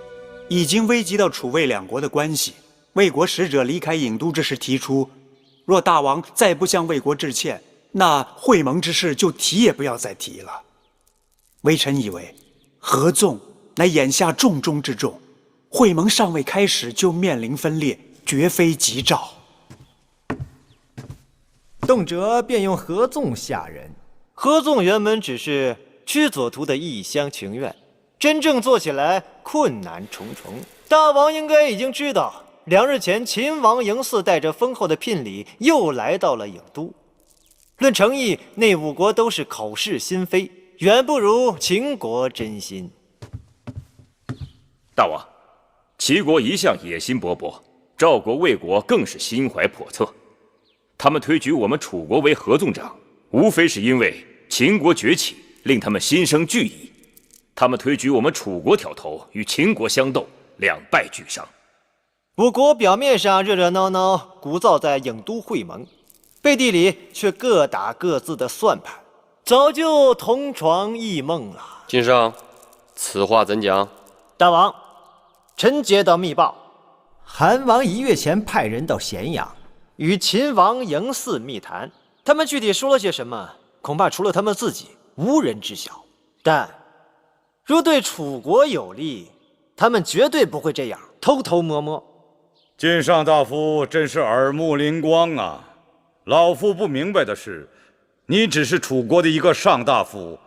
已经危及到楚魏两国的关系。魏国使者离开郢都之时提出，若大王再不向魏国致歉，那会盟之事就提也不要再提了。微臣以为，合纵乃眼下重中之重，会盟尚未开始就面临分裂，绝非吉兆。动辄便用合纵吓人，合纵原本只是屈左图的一厢情愿，真正做起来困难重重。大王应该已经知道，2日前秦王嬴驷带着丰厚的聘礼又来到了郢都。论诚意，那5国都是口是心非，远不如秦国真心。大王，齐国一向野心勃勃，赵国、魏国更是心怀叵测。他们推举我们楚国为合纵长，无非是因为秦国崛起令他们心生惧意。他们推举我们楚国挑头与秦国相斗，两败俱伤。5国表面上热热闹闹，鼓噪在郢都会盟，背地里却各打各自的算盘，早就同床异梦了。晋上，此话怎讲？大王，臣接到密报，韩王1月前派人到咸阳，与秦王嬴驷密谈。他们具体说了些什么，恐怕除了他们自己，无人知晓。但若对楚国有利，他们绝对不会这样偷偷摸摸。晋上大夫真是耳目灵光啊！老夫不明白的是，你只是楚国的一个上大夫，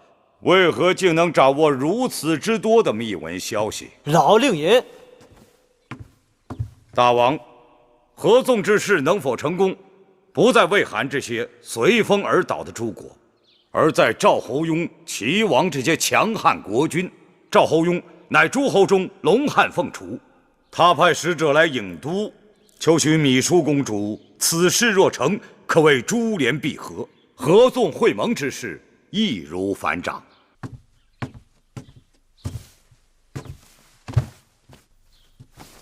为何竟能掌握如此之多的秘闻消息？老令尹，大王，合纵之事能否成功，不在魏韩这些随风而倒的诸国，而在赵侯雍、齐王这些强悍国君。赵侯雍乃诸侯中龙汉凤雏，他派使者来郢都，求许芈淑公主，此事若成，可谓珠联璧合，合纵会盟之事易如反掌。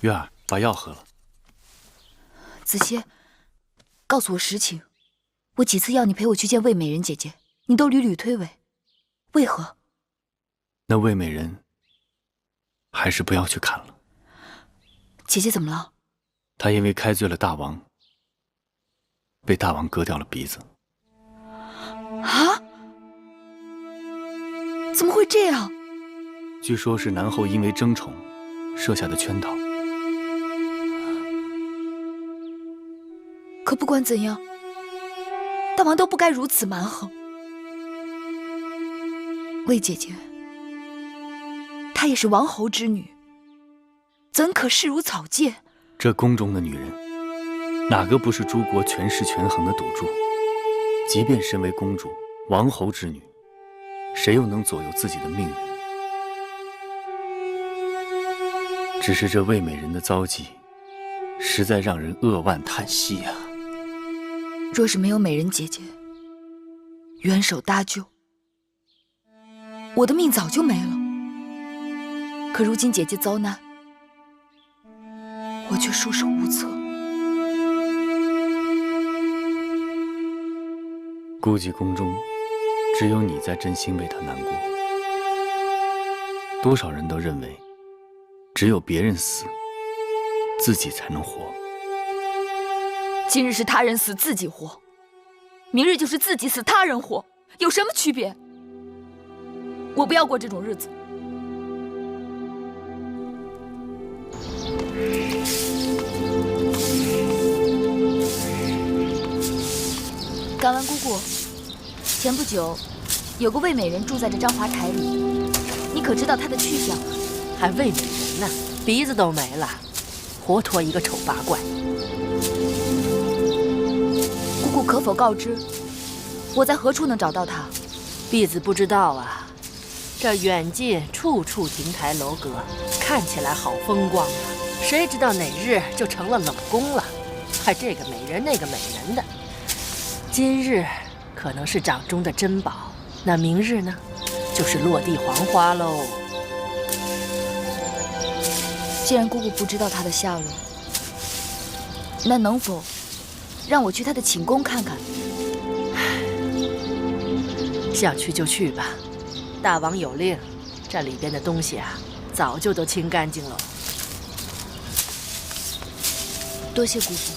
月儿，把药喝了。子歇，告诉我实情。我几次要你陪我去见魏美人姐姐，你都屡屡推诿，为何？那魏美人，还是不要去看了。姐姐怎么了？她因为开罪了大王，被大王割掉了鼻子。啊？怎么会这样？据说是南后因为争宠设下的圈套。可不管怎样，大王都不该如此蛮横。魏姐姐，她也是王侯之女，怎可视如草芥？这宫中的女人，哪个不是诸国权势权衡的赌注？即便身为公主、王侯之女，谁又能左右自己的命运？只是这魏美人的遭际，实在让人扼腕叹息啊！若是没有美人姐姐援手搭救，我的命早就没了。可如今姐姐遭难，我却束手无策。估计宫中只有你在真心为她难过。多少人都认为，只有别人死，自己才能活。今日是他人死自己活，明日就是自己死他人活，有什么区别？我不要过这种日子。敢问姑姑，前不久有个魏美人住在这章华台里，你可知道她的去向？还魏美人呢，鼻子都没了，活脱一个丑八怪。姑姑可否告知，我在何处能找到她？婢子不知道啊，这远近处处亭台楼阁，看起来好风光啊，谁知道哪日就成了冷宫了，还这个美人那个美人的。今日可能是掌中的珍宝，那明日呢，就是落地黄花喽。既然姑姑不知道她的下落，那能否让我去她的寝宫看看？想去就去吧，大王有令，这里边的东西啊，早就都清干净了。多谢姑父。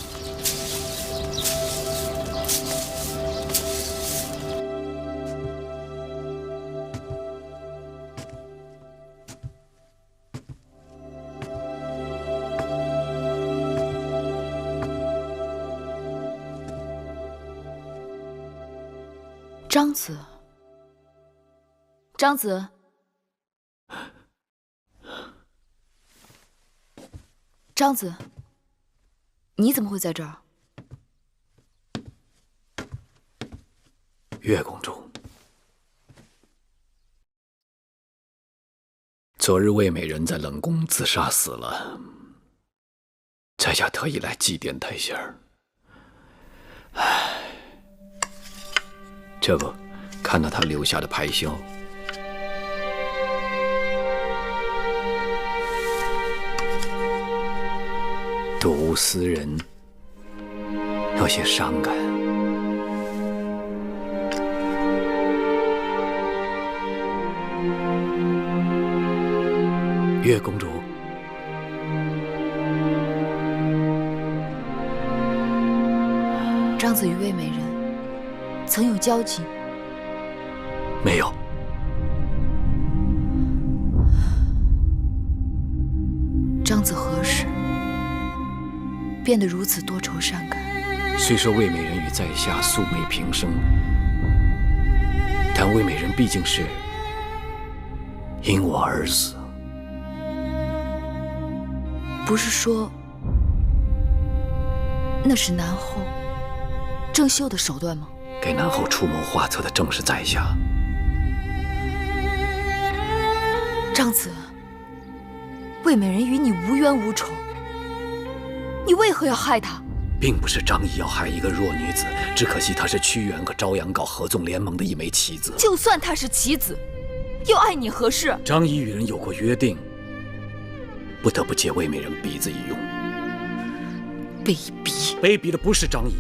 张子，张子，张子，你怎么会在这儿？月公主，昨日魏美人在冷宫自杀死了，在下特意来祭奠她一下。唉。这不，看到他留下的牌箫，读词人有些伤感。月公主，张子与魏美人曾有交集？没有。张子何时变得如此多愁善感？虽说魏美人与在下素昧平生，但魏美人毕竟是因我而死。不是说那是南后郑袖的手段吗？给南后出谋划策的正是在下。张子，魏美人与你无冤无仇，你为何要害她？并不是张仪要害一个弱女子，只可惜她是屈原和朝阳搞合纵联盟的一枚棋子。就算她是棋子，又碍你何事？张仪与人有过约定，不得不借魏美人鼻子一用。卑鄙！卑鄙的不是张仪。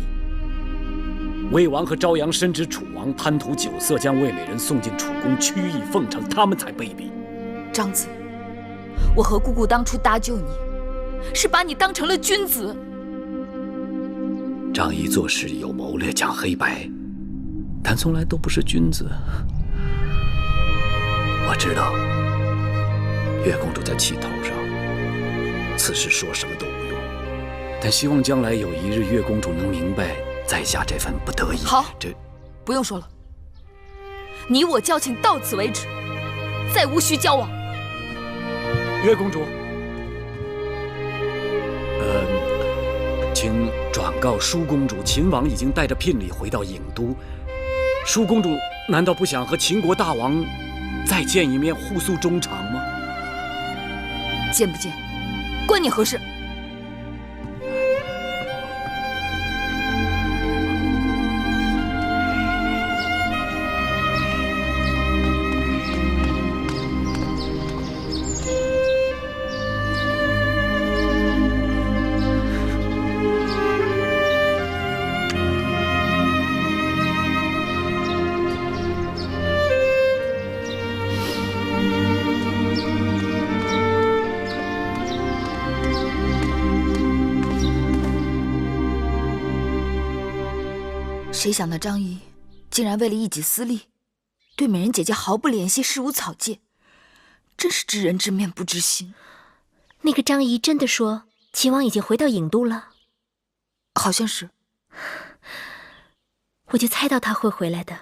魏王和朝阳深知楚王贪图酒色，将魏美人送进楚宫，曲意奉承，他们才卑鄙。张子，我和姑姑当初搭救你，是把你当成了君子。张仪做事有谋略，讲黑白，但从来都不是君子。我知道，月公主在气头上，此事说什么都无用。但希望将来有一日，月公主能明白在下这份不得已。好，不用说了，你我交情到此为止，再无需交往。月公主，请转告舒公主，秦王已经带着聘礼回到郢都。舒公主难道不想和秦国大王再见一面，互诉衷肠吗？见不见，关你何事？谁想到张仪竟然为了一己私利，对美人姐姐毫不怜惜，视无草芥，真是知人知面不知心。那个张仪真的说秦王已经回到郢都了？好像是。我就猜到他会回来的。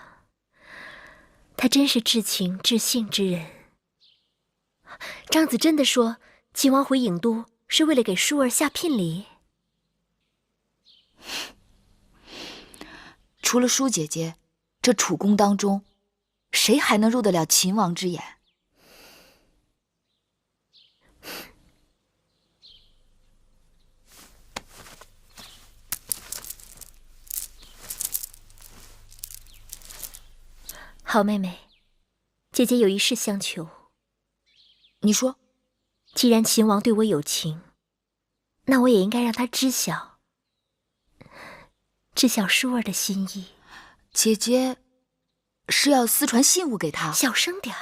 他真是至情至性之人。张子真的说，秦王回郢都是为了给舒儿下聘礼。除了舒姐姐，这楚宫当中，谁还能入得了秦王之眼？好妹妹，姐姐有一事相求。你说，既然秦王对我有情，那我也应该让他知晓舒儿的心意。姐姐是要私传信物给他？小声点儿。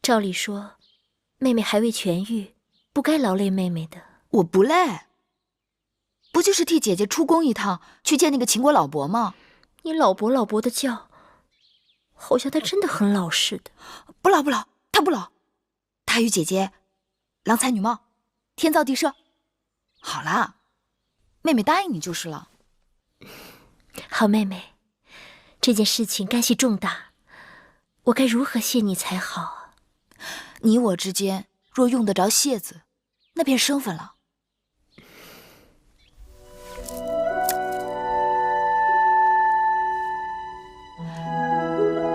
照理说，妹妹还未痊愈，不该劳累妹妹的。我不累，不就是替姐姐出宫一趟，去见那个秦国老伯吗？你老伯老伯的叫，好像他真的很老似的。不老不老，他不老，他与姐姐郎才女貌，天造地设。好啦，妹妹答应你就是了。好妹妹，这件事情干系重大，我该如何谢你才好啊？你我之间若用得着谢字，那便生分了。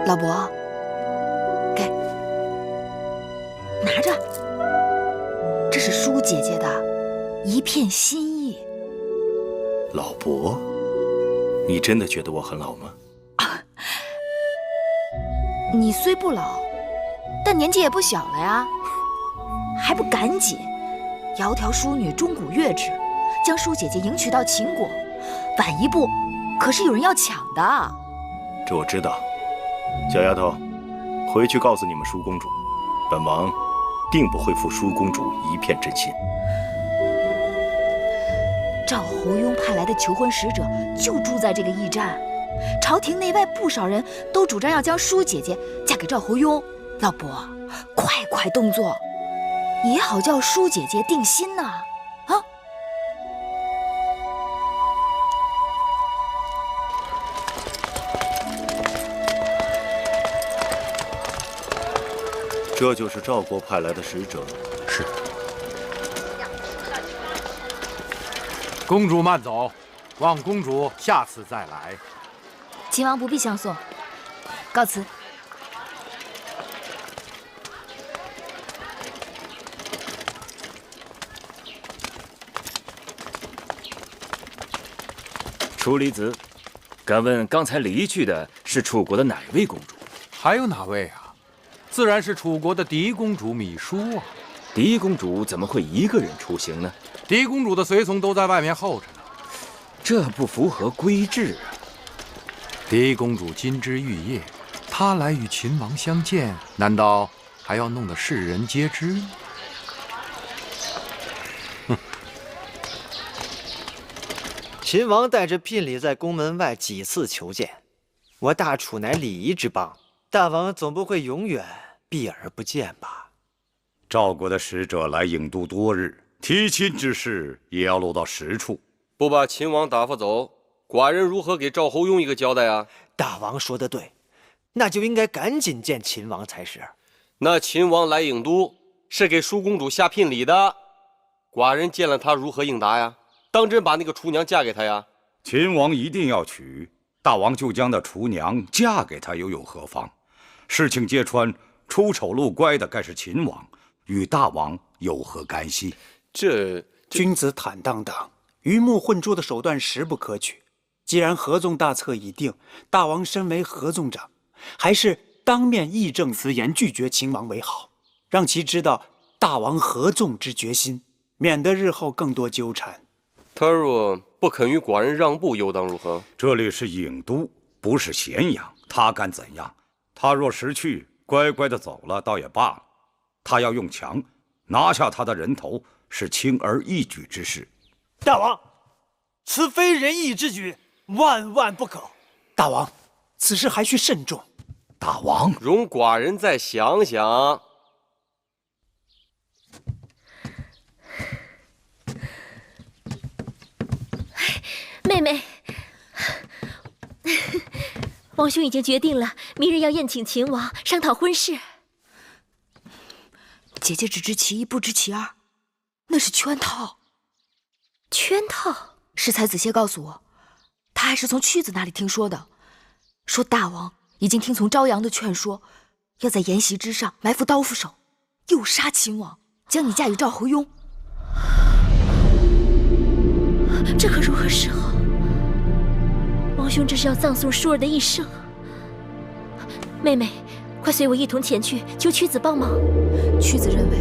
老伯，给，拿着，这是舒姐姐的一片心意。老伯，你真的觉得我很老吗？你虽不老，但年纪也不小了呀，还不赶紧窈窕淑女，钟鼓乐之，将舒姐姐迎娶到秦国？晚一步，可是有人要抢的。这我知道。小丫头，回去告诉你们舒公主，本王定不会负舒公主一片真心。赵侯雍派来的求婚使者就住在这个驿站，朝廷内外不少人都主张要将舒姐姐嫁给赵侯雍。老伯，快快动作，也好叫舒姐姐定心呐！啊！这就是赵国派来的使者。是。公主慢走，望公主下次再来。秦王不必相送，告辞。楚离子，敢问刚才离去的是楚国的哪位公主？还有哪位啊？自然是楚国的嫡公主芈姝啊！嫡公主怎么会一个人出行呢？嫡公主的随从都在外面候着呢，这不符合规制啊！嫡公主金枝玉叶，她来与秦王相见，难道还要弄得世人皆知？哼！秦王带着聘礼在宫门外几次求见，我大楚乃礼仪之邦。大王总不会永远避而不见吧？赵国的使者来郢都多日，提亲之事也要落到实处。不把秦王打发走，寡人如何给赵侯雍一个交代啊？大王说得对，那就应该赶紧见秦王才是。那秦王来郢都是给舒公主下聘礼的，寡人见了他如何应答呀？当真把那个厨娘嫁给他呀？秦王一定要娶，大王就将那厨娘嫁给他，又有何妨？事情揭穿，出丑入乖的该是秦王，与大王有何干系？这君子坦荡荡，鱼目混珠的手段实不可取。既然合纵大策已定，大王身为合纵长，还是当面义正辞严拒绝秦王为好，让其知道大王合纵之决心，免得日后更多纠缠。他若不肯与寡人让步，又当如何？这里是郢都，不是咸阳，他敢怎样？他若识趣，乖乖的走了，倒也罢了。他要用强拿下他的人头，是轻而易举之事。大王，此非仁义之举，万万不可。大王，此事还需慎重。大王，容寡人再想想。妹妹妹，王兄已经决定了，明日要宴请秦王，商讨婚事。姐姐只知其一，不知其二，那是圈套。圈套？适才子歇告诉我，他还是从屈子那里听说的，说大王已经听从朝阳的劝说，要在筵席之上埋伏刀斧手，诱杀秦王，将你嫁与赵侯雍。这可如何是好？王兄这是要葬送舒儿的一生。妹妹，快随我一同前去，求屈子帮忙。屈子认为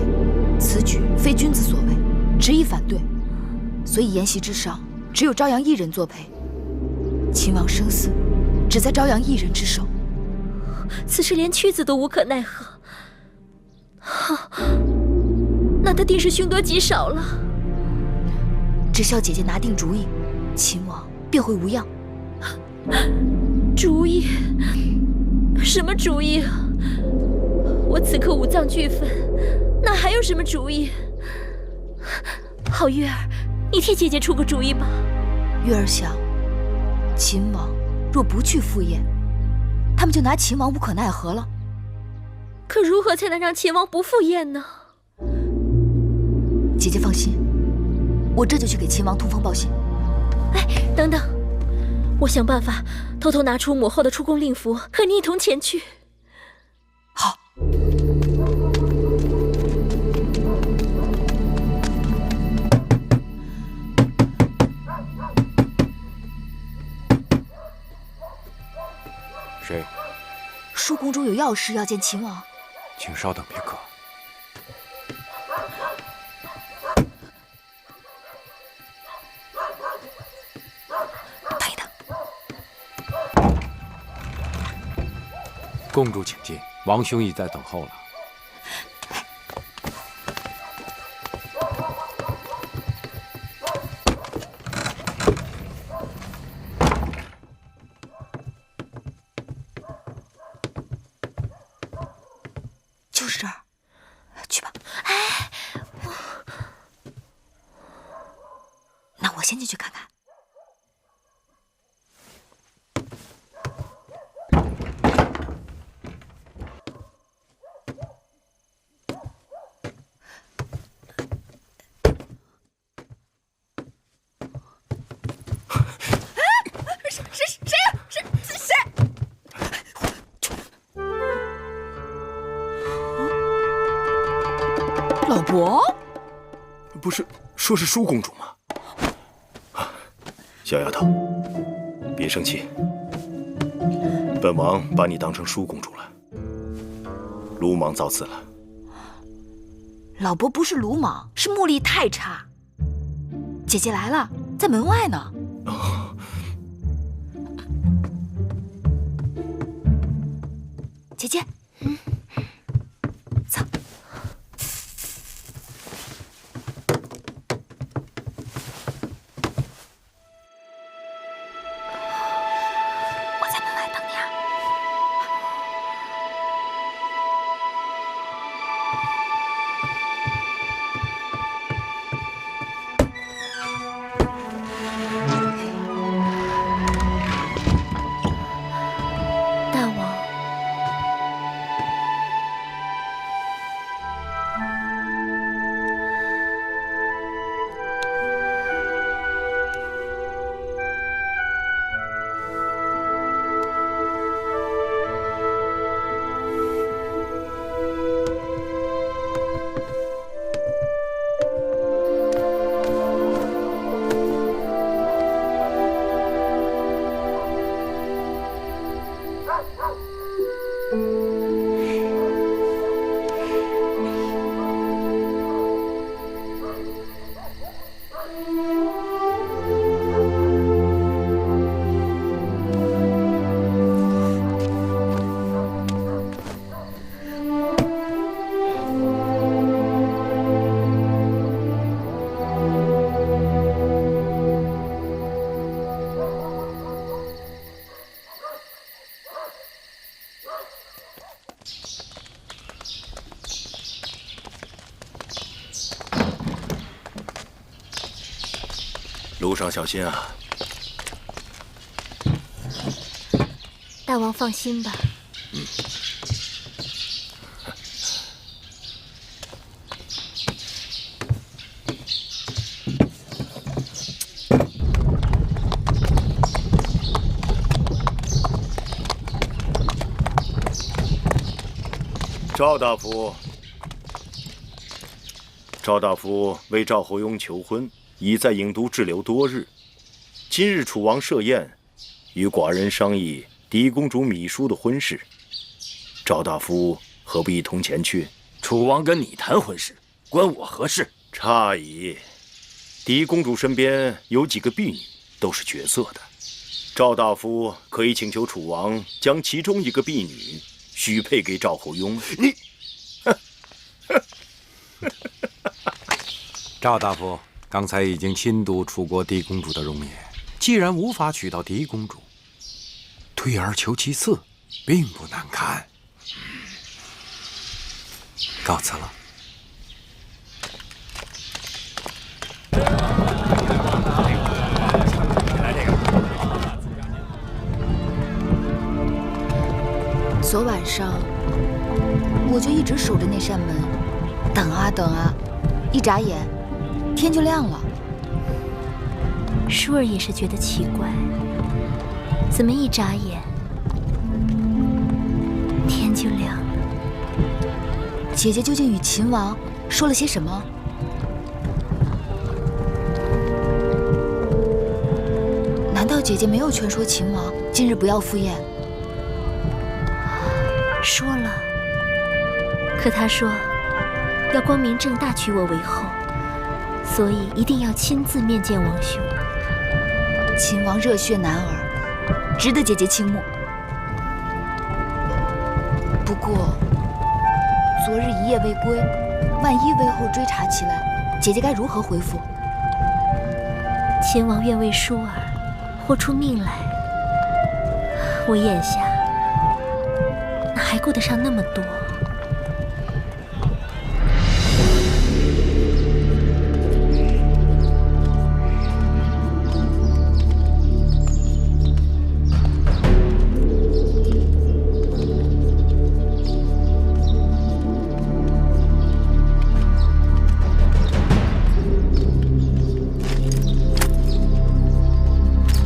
此举非君子所为，执意反对，所以筵席之上只有朝阳一人作陪。秦王生死只在朝阳一人之手。此事连屈子都无可奈何，那他定是凶多吉少了。只需要姐姐拿定主意，秦王便会无恙。主意？什么主意啊？我此刻五脏俱焚，哪还有什么主意？好月儿，你替姐姐出个主意吧。月儿想，秦王若不去赴宴，他们就拿秦王无可奈何了。可如何才能让秦王不赴宴呢？姐姐放心，我这就去给秦王通风报信。哎，等等，我想办法偷偷拿出母后的出宫令符，和你一同前去。好。谁？舒宫中有要事要见秦王，请稍等片刻。公主请进，王兄已在等候了。就是这儿，去吧。哎，那我先进去看看。老伯，不是说是舒公主吗？小丫头，别生气，本王把你当成舒公主了，鲁莽造次了。老伯不是鲁莽，是目力太差。姐姐来了，在门外呢。哦，姐姐，走。我在门外等你啊。大王，路上小心啊！大王放心吧。赵大夫，赵大夫为赵侯雍求婚，已在郢都滞留多日。今日楚王设宴，与寡人商议嫡公主芈姝的婚事。赵大夫何不一同前去？楚王跟你谈婚事，关我何事？差矣，嫡公主身边有几个婢女，都是绝色的。赵大夫可以请求楚王将其中一个婢女许配给赵侯雍。你，赵大夫刚才已经亲睹楚国嫡公主的容颜，既然无法娶到嫡公主，退而求其次，并不难看。告辞了。昨晚上我就一直守着那扇门，等啊等啊，一眨眼天就亮了。舒儿也是觉得奇怪，怎么一眨眼天就亮了？姐姐究竟与秦王说了些什么？难道姐姐没有劝说秦王今日不要赴宴？说了，可他说要光明正大娶我为后，所以一定要亲自面见王兄。秦王热血男儿，值得姐姐倾慕。不过昨日一夜未归，万一魏后追查起来，姐姐该如何回复？秦王愿为舒儿豁出命来，我眼下哪还顾得上那么多？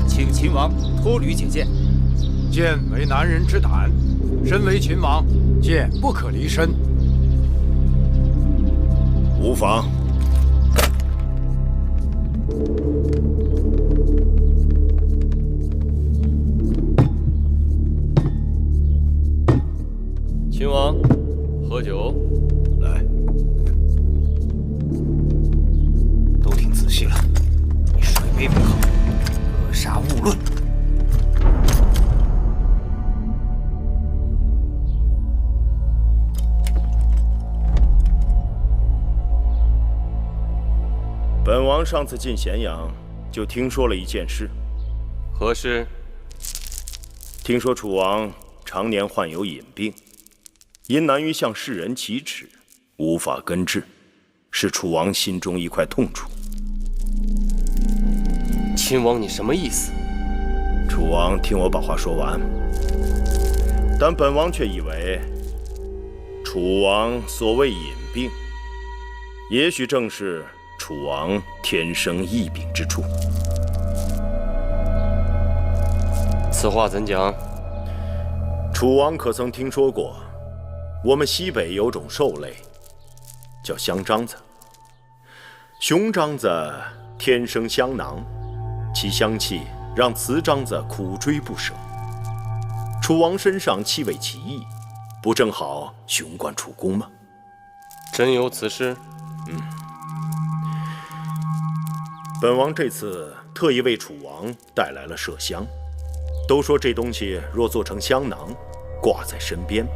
请秦王托驴解见。剑为男人之胆，身为秦王，剑不可离身。无妨。秦王，喝酒。来，都听仔细了，你甩妹妹后，格杀勿论。本王上次进咸阳，就听说了一件事。何事？听说楚王常年患有隐病，因难于向世人启齿，无法根治，是楚王心中一块痛处。秦王，你什么意思？楚王听我把话说完。但本王却以为，楚王所谓隐病，也许正是楚王天生异禀之处。此话怎讲？楚王可曾听说过，我们西北有种兽类，叫香獐子。雄獐子天生香囊，其香气让雌獐子苦追不舍。楚王身上气味奇异，不正好雄冠楚宫吗？真有此事？本王这次特意为楚王带来了麝香，都说这东西若做成香囊，挂在身边，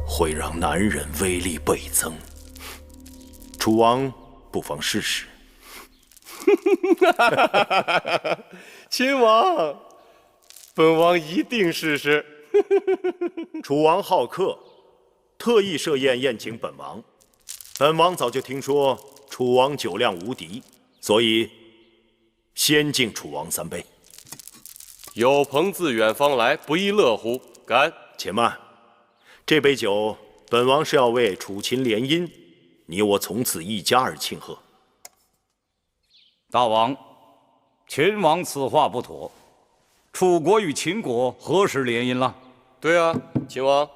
会让男人威力倍增。楚王不妨试试。秦王，本王一定试试。楚王好客，特意设宴宴请本王。本王早就听说楚王酒量无敌，所以先敬楚王3杯。有朋自远方来，不亦乐乎？干！且慢，这杯酒，本王是要为楚秦联姻，你我从此一家而庆贺。大王，秦王此话不妥。楚国与秦国何时联姻了？对啊，秦王，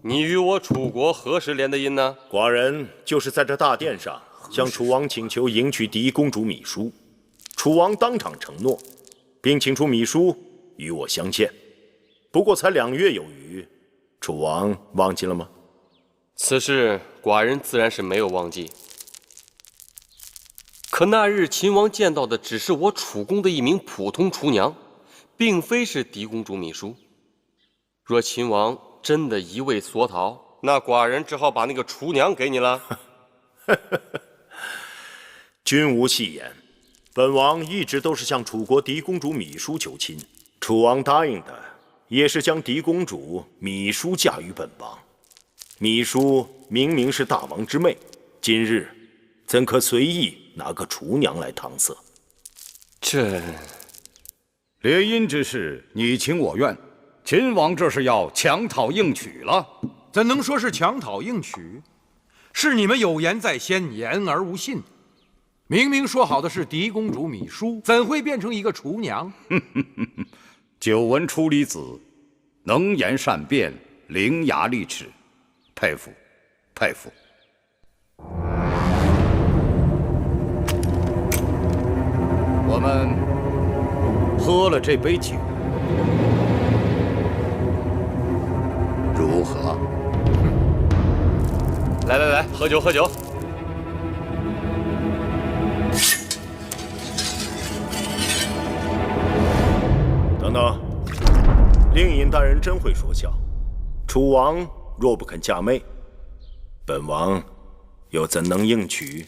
你与我楚国何时联的姻呢？寡人就是在这大殿上向楚王请求迎娶嫡公主芈姝，楚王当场承诺，并请出芈姝与我相见。不过才2月有余，楚王忘记了吗？此事寡人自然是没有忘记。可那日秦王见到的只是我楚宫的一名普通厨娘，并非是嫡公主芈姝。若秦王真的一味索讨，那寡人只好把那个厨娘给你了。君无戏言，本王一直都是向楚国嫡公主芈姝求亲，楚王答应的也是将嫡公主芈姝嫁于本王。芈姝明明是大王之妹，今日怎可随意拿个厨娘来搪塞？这联姻之事你情我愿，秦王这是要强讨硬娶了？怎能说是强讨硬娶？是你们有言在先，言而无信。明明说好的是嫡公主芈姝，怎会变成一个厨娘？久闻楚离子，能言善辩，伶牙俐齿，佩服，佩服。我们喝了这杯酒，如何？来来来，喝酒喝酒。等等，令尹大人真会说笑。楚王若不肯嫁妹，本王又怎能应娶？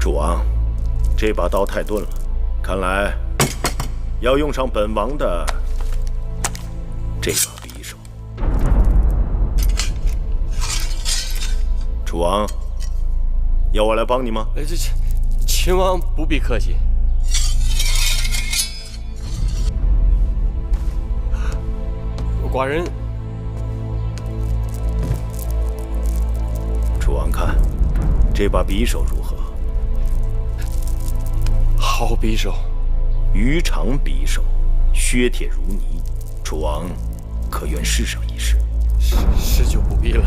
楚王，这把刀太钝了，看来要用上本王的这把匕首。楚王，要我来帮你吗？秦王不必客气。寡人，楚王看这把匕首如何？好匕首，鱼肠匕首，削铁如泥。楚王可愿试上一试？是就不必了。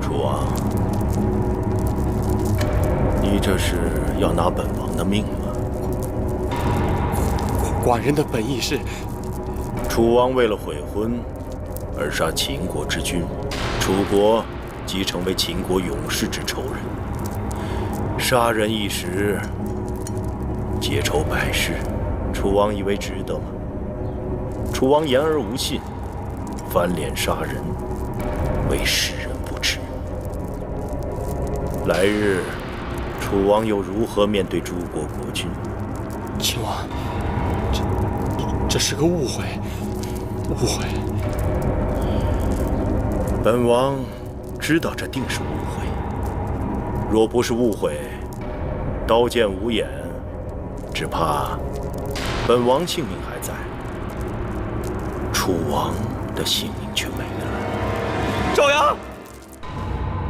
楚王，你这是要拿本王的命吗？寡人的本意是，楚王为了悔婚而杀秦国之君，楚国即成为秦国勇士之仇人。杀人一时，结仇百世，楚王以为值得吗？楚王言而无信，翻脸杀人，为世人不耻。来日，楚王又如何面对诸国国君？秦王，这是个误会，误会。本王知道这定是误会。若不是误会，刀剑无眼，只怕本王性命还在，楚王的性命却没了。赵阳，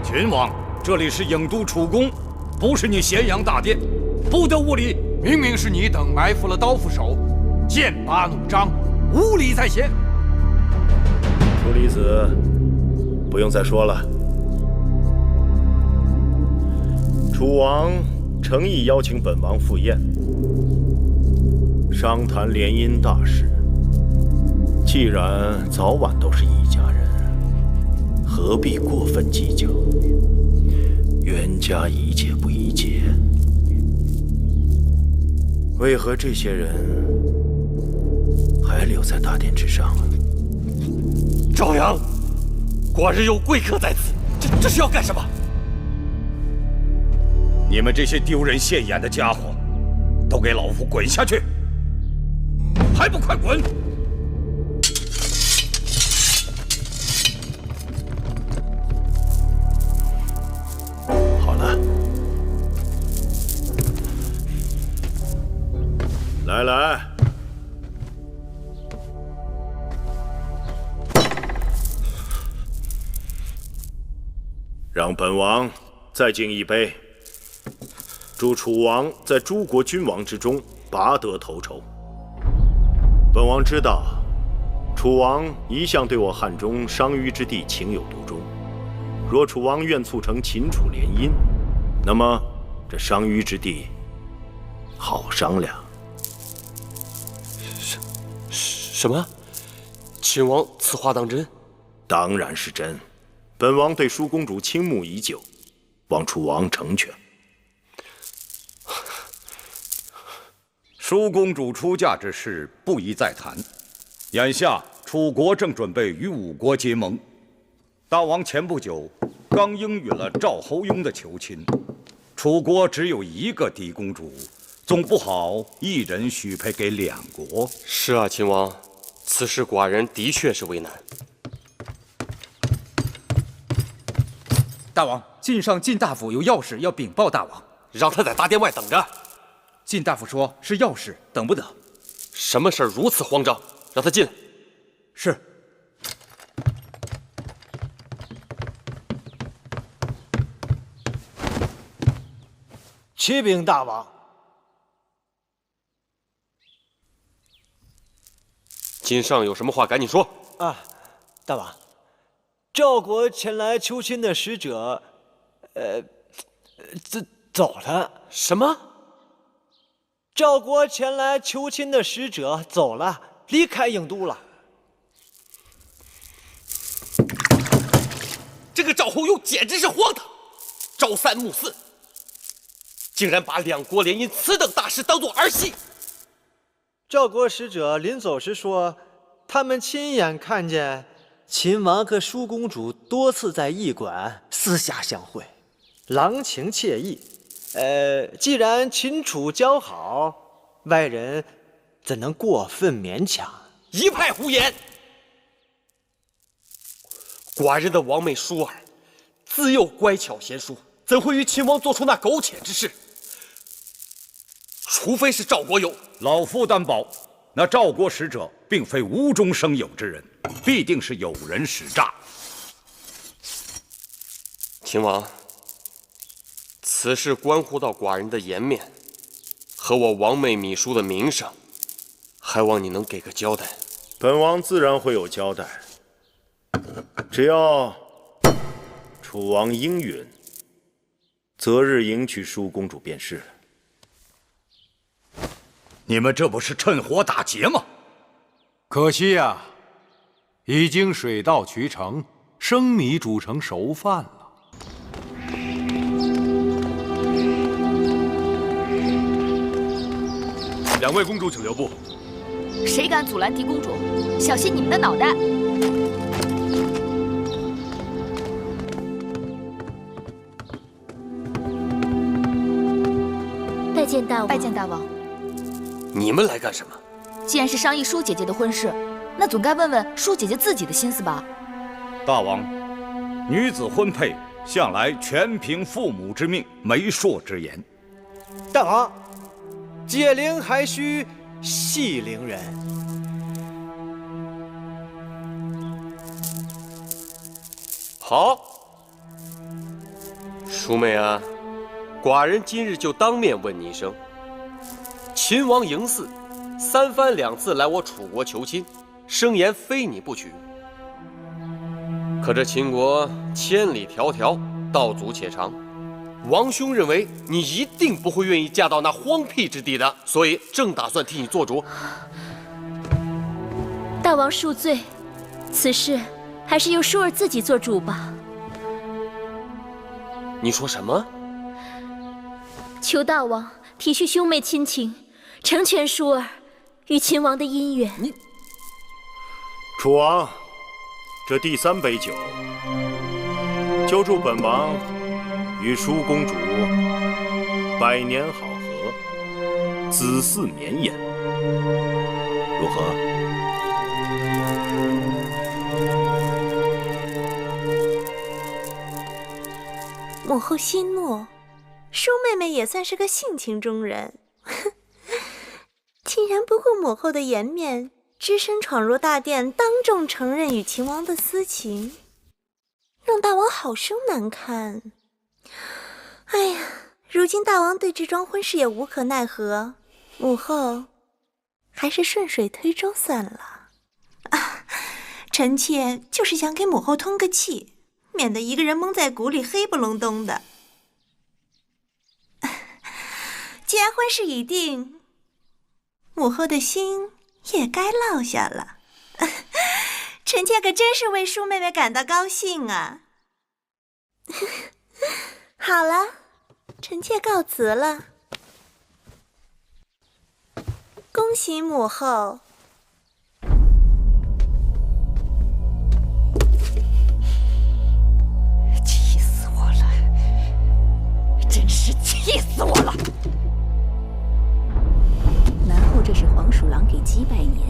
秦王，这里是郢都楚宫，不是你咸阳大殿，不得无礼。明明是你等埋伏了刀斧手，剑拔弩张，无礼在先。楚离子，不用再说了。楚王诚意邀请本王赴宴，商谈联姻大事。既然早晚都是一家人，何必过分计较？冤家宜解不宜结。为何这些人还留在大殿之上啊？赵阳，寡人有贵客在此，这是要干什么？你们这些丢人现眼的家伙，都给老夫滚下去！还不快滚！好了，来，让本王再敬一杯，祝楚王在诸国君王之中拔得头筹。本王知道，楚王一向对我汉中商於之地情有独钟。若楚王愿促成秦楚联姻，那么这商於之地好商量。什么？秦王此话当真？当然是真。本王对舒公主倾慕已久，望楚王成全。舒公主出嫁之事不宜再谈。眼下楚国正准备与吴国结盟，大王前不久刚应允了赵侯雍的求亲。楚国只有一个嫡公主，总不好一人许配给两国。是啊，秦王，此事寡人的确是为难。大王，晋上晋大夫有要事要禀报大王，让他在大殿外等着。晋大夫说是要事，等不得。什么事儿如此慌张？让他进来。是。启禀大王。晋上有什么话赶紧说。啊，大王，赵国前来求亲的使者，走了。什么？赵国前来求亲的使者走了，离开郢都了。这个赵侯雍简直是荒唐，朝三暮四，竟然把两国联姻此等大事当作儿戏。赵国使者临走时说，他们亲眼看见秦王和舒公主多次在驿馆私下相会，郎情妾意。既然秦楚交好，外人怎能过分勉强？一派胡言！寡人的王妹舒儿，自幼乖巧贤淑，怎会与秦王做出那苟且之事？除非是赵国有。老夫担保，那赵国使者并非无中生有之人，必定是有人使诈。秦王，此事关乎到寡人的颜面和我王妹芈姝的名声，还望你能给个交代。本王自然会有交代，只要楚王应允，择日迎娶舒公主便是。你们这不是趁火打劫吗？可惜呀，已经水到渠成，生米煮成熟饭了。两位公主，请留步。谁敢阻拦嫡公主，小心你们的脑袋！拜见大王。拜见大王。你们来干什么？既然是商议舒姐姐的婚事，那总该问问舒姐姐自己的心思吧。大王，女子婚配向来全凭父母之命、媒妁之言。大王，解铃还须系铃人。好，淑妹啊，寡人今日就当面问你一声：秦王嬴驷三番两次来我楚国求亲，声言非你不娶。可这秦国千里迢迢，道阻且长，王兄认为你一定不会愿意嫁到那荒僻之地的，所以正打算替你做主。大王恕罪，此事还是由舒儿自己做主吧。你说什么？求大王体恤兄妹亲情，成全舒儿与秦王的姻缘。楚王，这第3杯酒，就祝本王与舒公主百年好合，子嗣绵延，如何？母后息怒，舒妹妹也算是个性情中人，竟然不顾母后的颜面，只身闯入大殿，当众承认与秦王的私情，让大王好生难堪。哎呀，如今大王对这桩婚事也无可奈何，母后还是顺水推舟算了。啊，臣妾就是想给母后通个气，免得一个人蒙在鼓里黑不隆咚的。既然婚事已定，母后的心也该落下了。臣妾可真是为舒妹妹感到高兴啊！好了，臣妾告辞了。恭喜母后！气死我了！真是气死我了！南后这是黄鼠狼给鸡拜年，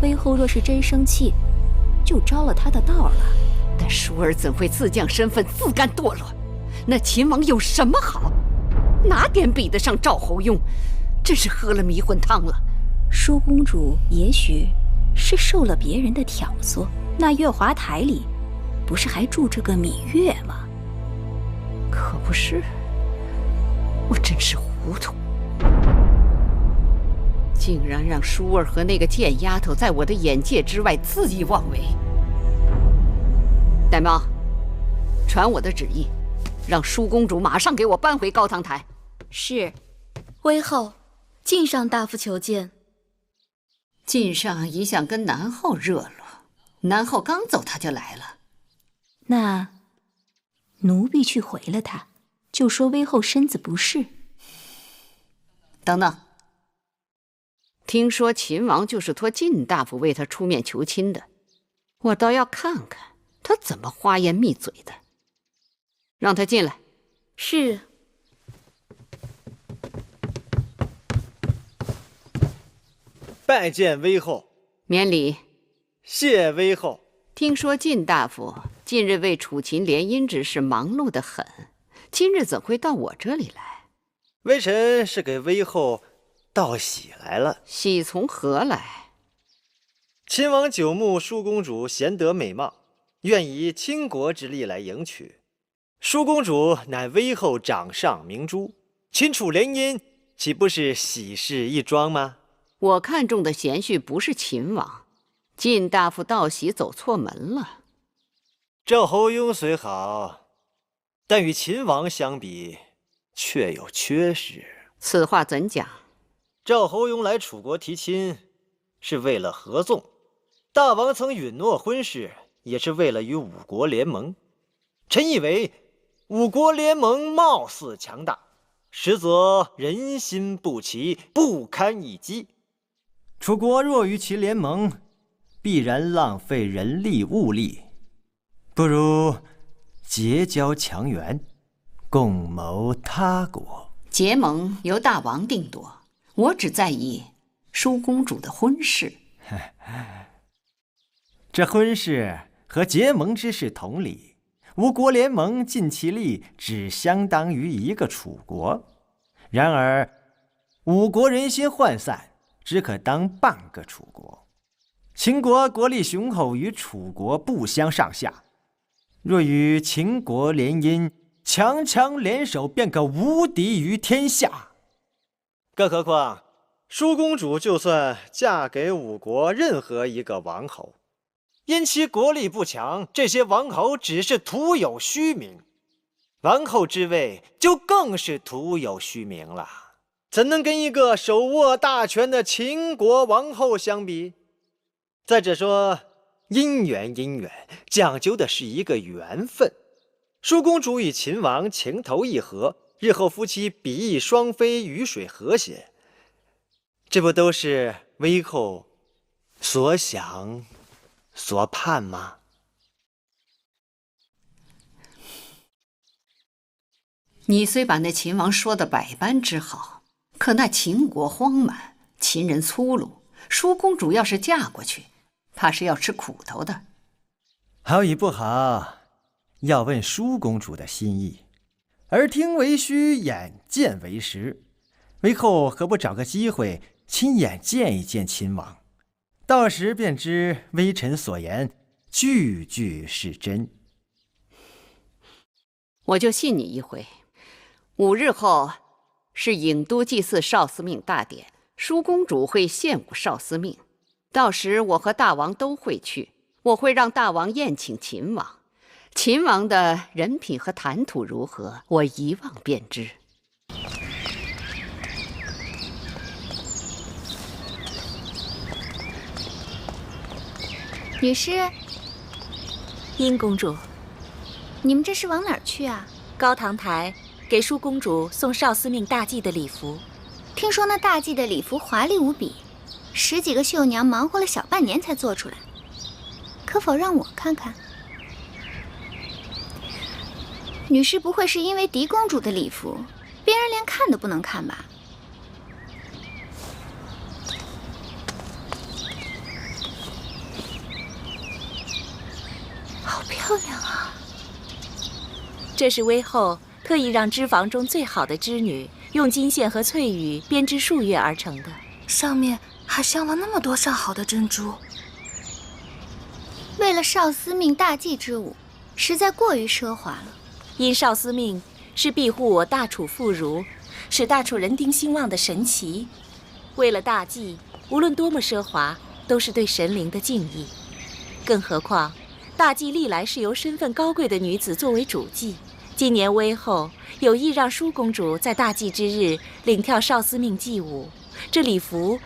威后若是真生气，就招了他的道了。但舒儿怎会自降身份，自甘堕落？那秦王有什么好？哪点比得上赵侯雍？真是喝了迷魂汤了。舒公主也许是受了别人的挑唆，那月华台里不是还住着个芈月吗？可不是，我真是糊涂，竟然让舒儿和那个贱丫头在我的眼界之外恣意妄为。玳瑁，传我的旨意，让舒公主马上给我搬回高堂台。是，威后，晋上大夫求见。晋上一向跟南后热络，南后刚走他就来了。那奴婢去回了他，就说威后身子不适。等等，听说秦王就是托晋大夫为他出面求亲的，我倒要看看他怎么花言密嘴的。让他进来。是。拜见威后。免礼。谢威后。听说晋大夫近日为楚秦联姻之事忙碌得很，今日怎会到我这里来？微臣是给威后道喜来了。喜从何来？秦王久慕舒公主贤德美貌，愿以倾国之力来迎娶。舒公主乃威后掌上明珠，秦楚联姻岂不是喜事一桩吗？我看中的贤婿不是秦王，晋大夫道喜走错门了。赵侯雍虽好，但与秦王相比，却有缺失。此话怎讲？赵侯雍来楚国提亲，是为了合纵；大王曾允诺婚事，也是为了与五国联盟。臣以为，五国联盟貌似强大，实则人心不齐，不堪一击。楚国若与其联盟，必然浪费人力物力，不如结交强援，共谋他国。结盟由大王定夺，我只在意舒公主的婚事。这婚事和结盟之事同理，五国联盟尽其力，只相当于一个楚国。然而，五国人心涣散，只可当半个楚国。秦国国力雄厚，与楚国不相上下。若与秦国联姻，强强联手，便可无敌于天下。更何况，舒公主就算嫁给五国任何一个王侯，因其国力不强，这些王侯只是徒有虚名，王后之位就更是徒有虚名了。怎能跟一个手握大权的秦国王后相比？再者说，姻缘讲究的是一个缘分。舒公主与秦王情投意合，日后夫妻比翼双飞，鱼水和谐。这不都是微后所想所盼吗？你虽把那秦王说的百般之好，可那秦国荒蛮，秦人粗鲁，舒公主要是嫁过去，怕是要吃苦头的。好与不好，要问舒公主的心意。耳听为虚，眼见为实。为后何不找个机会亲眼见一见秦王？到时便知微臣所言句句是真。我就信你一回。5日后是郢都祭祀少司命大典，舒公主会献舞少司命，到时我和大王都会去。我会让大王宴请秦王，秦王的人品和谈吐如何，我一望便知。女士，殷公主，你们这是往哪儿去啊？高堂台给舒公主送少司命大祭的礼服。听说那大祭的礼服华丽无比，10几个绣娘忙活了小半年才做出来。可否让我看看？女士不会是因为狄公主的礼服，别人连看都不能看吧？好漂亮啊！这是微后特意让织房中最好的织女用金线和翠羽编织数月而成的，上面还镶了那么多上好的珍珠。为了少司命大祭之舞，实在过于奢华了。因少司命是庇护我大楚妇孺，使大楚人丁兴旺的神奇。为了大祭，无论多么奢华，都是对神灵的敬意。更何况，大祭历来是由身份高贵的女子作为主祭。今年微后有意让舒公主在大祭之日领跳少司命祭舞，这礼服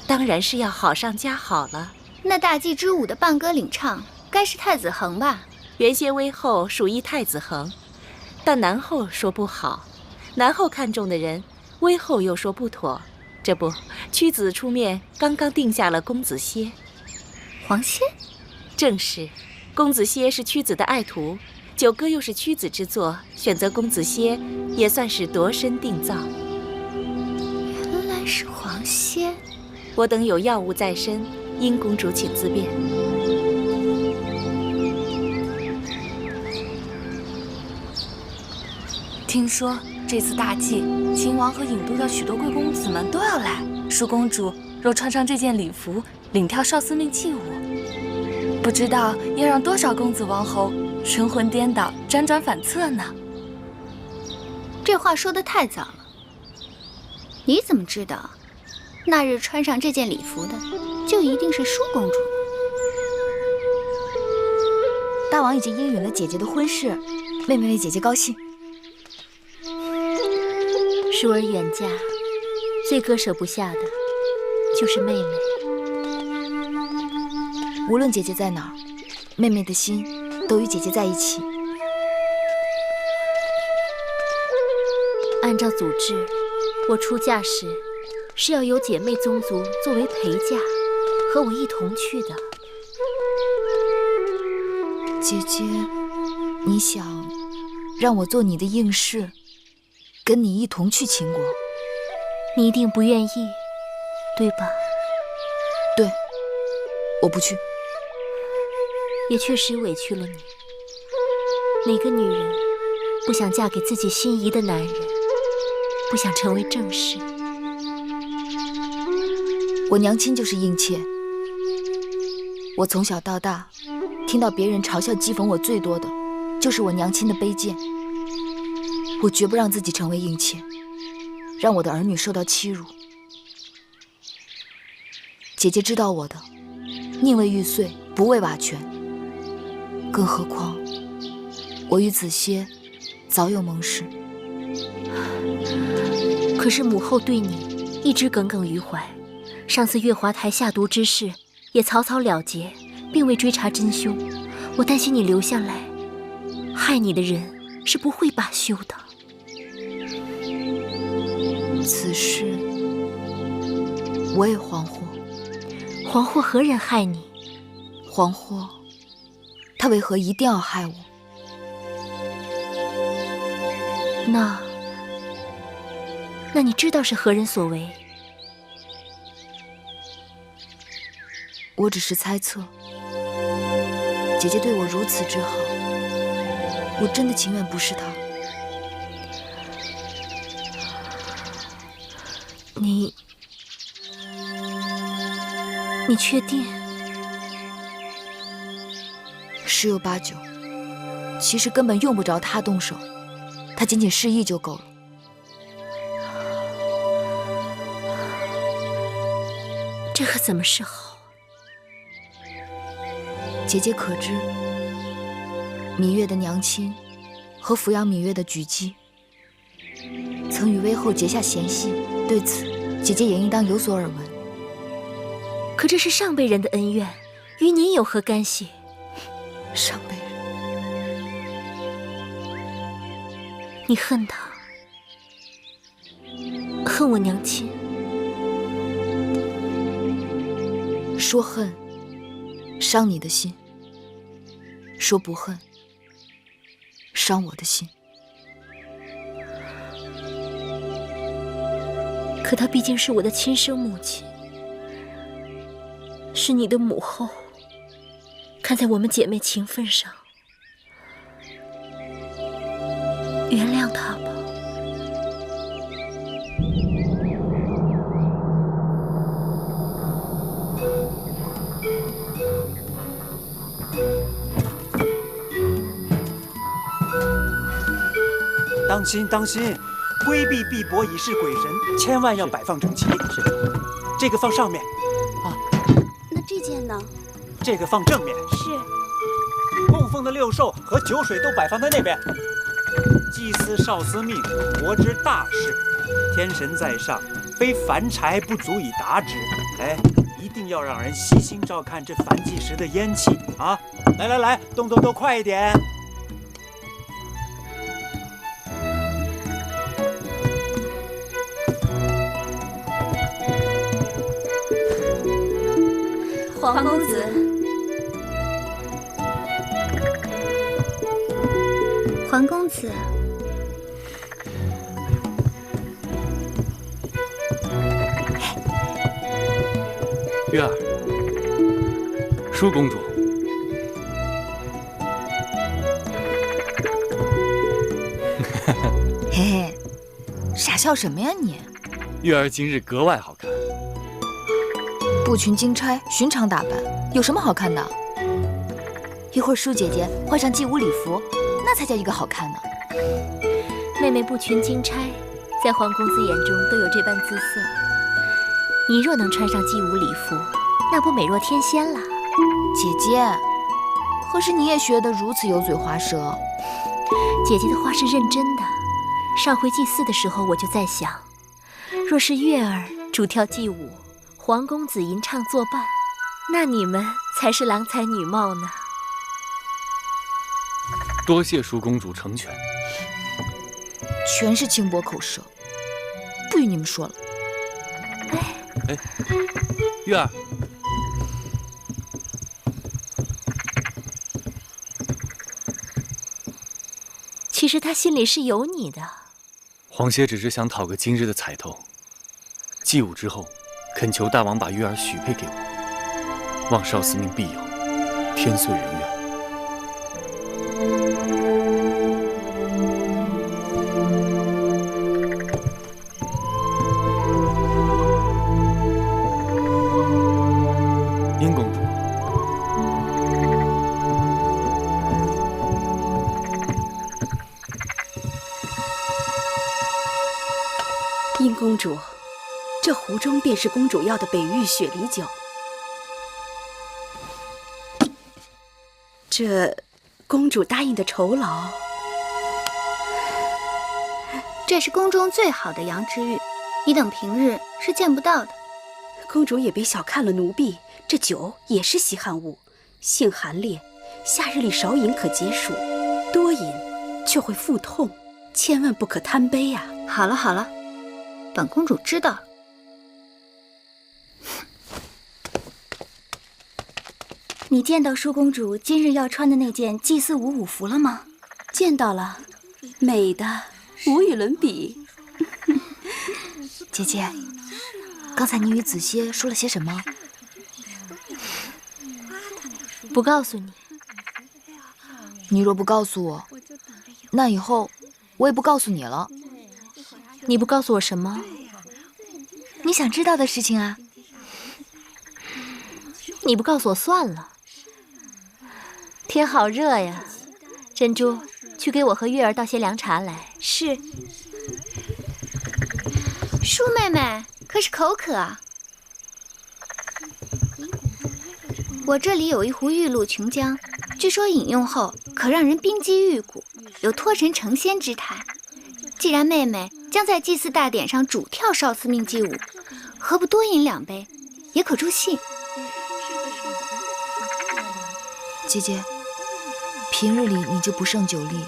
当然是要好上加好了。那大祭之舞的伴歌领唱，该是太子恒吧？原先微后属意太子恒，但南后说不好，南后看中的人，微后又说不妥。这不，屈子出面，刚刚定下了公子歇。黄歇？正是，公子歇是屈子的爱徒，九歌又是屈子之作，选择公子歇也算是度身定造。原来是黄歇。我等有要务在身，殷公主请自便。听说这次大祭，秦王和郢都的许多贵公子们都要来。舒公主若穿上这件礼服，领跳少司命祭舞，不知道要让多少公子王侯神魂颠倒、辗转反侧呢？这话说得太早了。你怎么知道，那日穿上这件礼服的，就一定是舒公主？大王已经应允了姐姐的婚事，妹妹为姐姐高兴。舒儿远嫁，最割舍不下的就是妹妹。无论姐姐在哪儿，妹妹的心都与姐姐在一起。按照祖制，我出嫁时是要有姐妹宗族作为陪嫁，和我一同去的。姐姐，你想让我做你的应试，跟你一同去秦国？你一定不愿意，对吧？对，我不去。也确实委屈了你。哪个女人不想嫁给自己心仪的男人，不想成为正室？我娘亲就是应妾。我从小到大，听到别人嘲笑讥讽我最多的，就是我娘亲的卑贱。我绝不让自己成为应妾，让我的儿女受到欺辱。姐姐知道我的，宁为玉碎，不为瓦全。更何况，我与子歇早有盟誓。可是母后对你一直耿耿于怀，上次月华台下毒之事也草草了结，并未追查真凶。我担心你留下来，害你的人是不会罢休的。此事我也惶惑。惶惑何人害你？惶惑，他为何一定要害我？那你知道是何人所为？我只是猜测。姐姐对我如此之好，我真的情愿不是她。你确定？十有八九。其实根本用不着他动手，他仅仅示意就够了。这可怎么是好？姐姐可知，芈月的娘亲和抚养芈月的举姬，曾与威后结下嫌隙，对此姐姐也应当有所耳闻。可这是上辈人的恩怨，与你有何干系？上辈人，你恨他，恨我娘亲。说恨，伤你的心；说不恨，伤我的心。可她毕竟是我的亲生母亲，是你的母后。看在我们姐妹情分上，原谅她吧。当心当心，规避碧帛以示鬼神，千万要摆放整齐。是，这个放上面。啊，那这件呢？这个放正面。是。供奉的六兽和酒水都摆放在那边。祭司少司命，国之大事，天神在上，非凡柴不足以达之。哎，一定要让人悉心照看这燔祭时的烟气啊！来来来，动动，快一点！黄公子，黄公子，月儿，舒公主，嘿嘿，傻笑什么呀你？月儿今日格外好看。步裙金钗，寻常打扮，有什么好看的？一会儿舒姐姐换上祭舞礼服，那才叫一个好看呢。妹妹步裙金钗，在黄公子眼中都有这般姿色。你若能穿上祭舞礼服，那不美若天仙了。姐姐，何时你也学得如此油嘴滑舌？姐姐的话是认真的。上回祭祀的时候，我就在想，若是月儿主跳祭舞，黄公子吟唱作伴，那你们才是郎才女貌呢。多谢舒公主成全。全是轻薄口舌，不与你们说了。哎，月儿，其实他心里是有你的。皇歇只是想讨个今日的彩头，祭舞之后，恳求大王把月儿许配给我，望少司命庇佑，天遂人愿。殷公主，殷公主，这壶中便是公主要的北域雪梨酒。这公主答应的酬劳，这是宫中最好的羊脂玉，你等平日是见不到的。公主也别小看了奴婢，这酒也是稀罕物，性寒烈，夏日里少饮可解暑，多饮就会腹痛，千万不可贪杯啊！好了好了，本公主知道了。你见到舒公主今日要穿的那件祭祀舞服了吗？见到了，美的无与伦比。姐姐，刚才你与子歇说了些什么？不告诉你。你若不告诉我，那以后我也不告诉你了。你不告诉我什么？你想知道的事情啊。你不告诉我算了。天好热呀，珍珠，去给我和月儿倒些凉茶来。是。舒妹妹，可是口渴啊？我这里有一壶玉露琼浆，据说饮用后可让人冰肌玉骨，有脱尘成仙之态。既然妹妹将在祭祀大典上主跳少司命祭舞，何不多饮2杯，也可助兴。姐姐，平日里你就不胜酒力，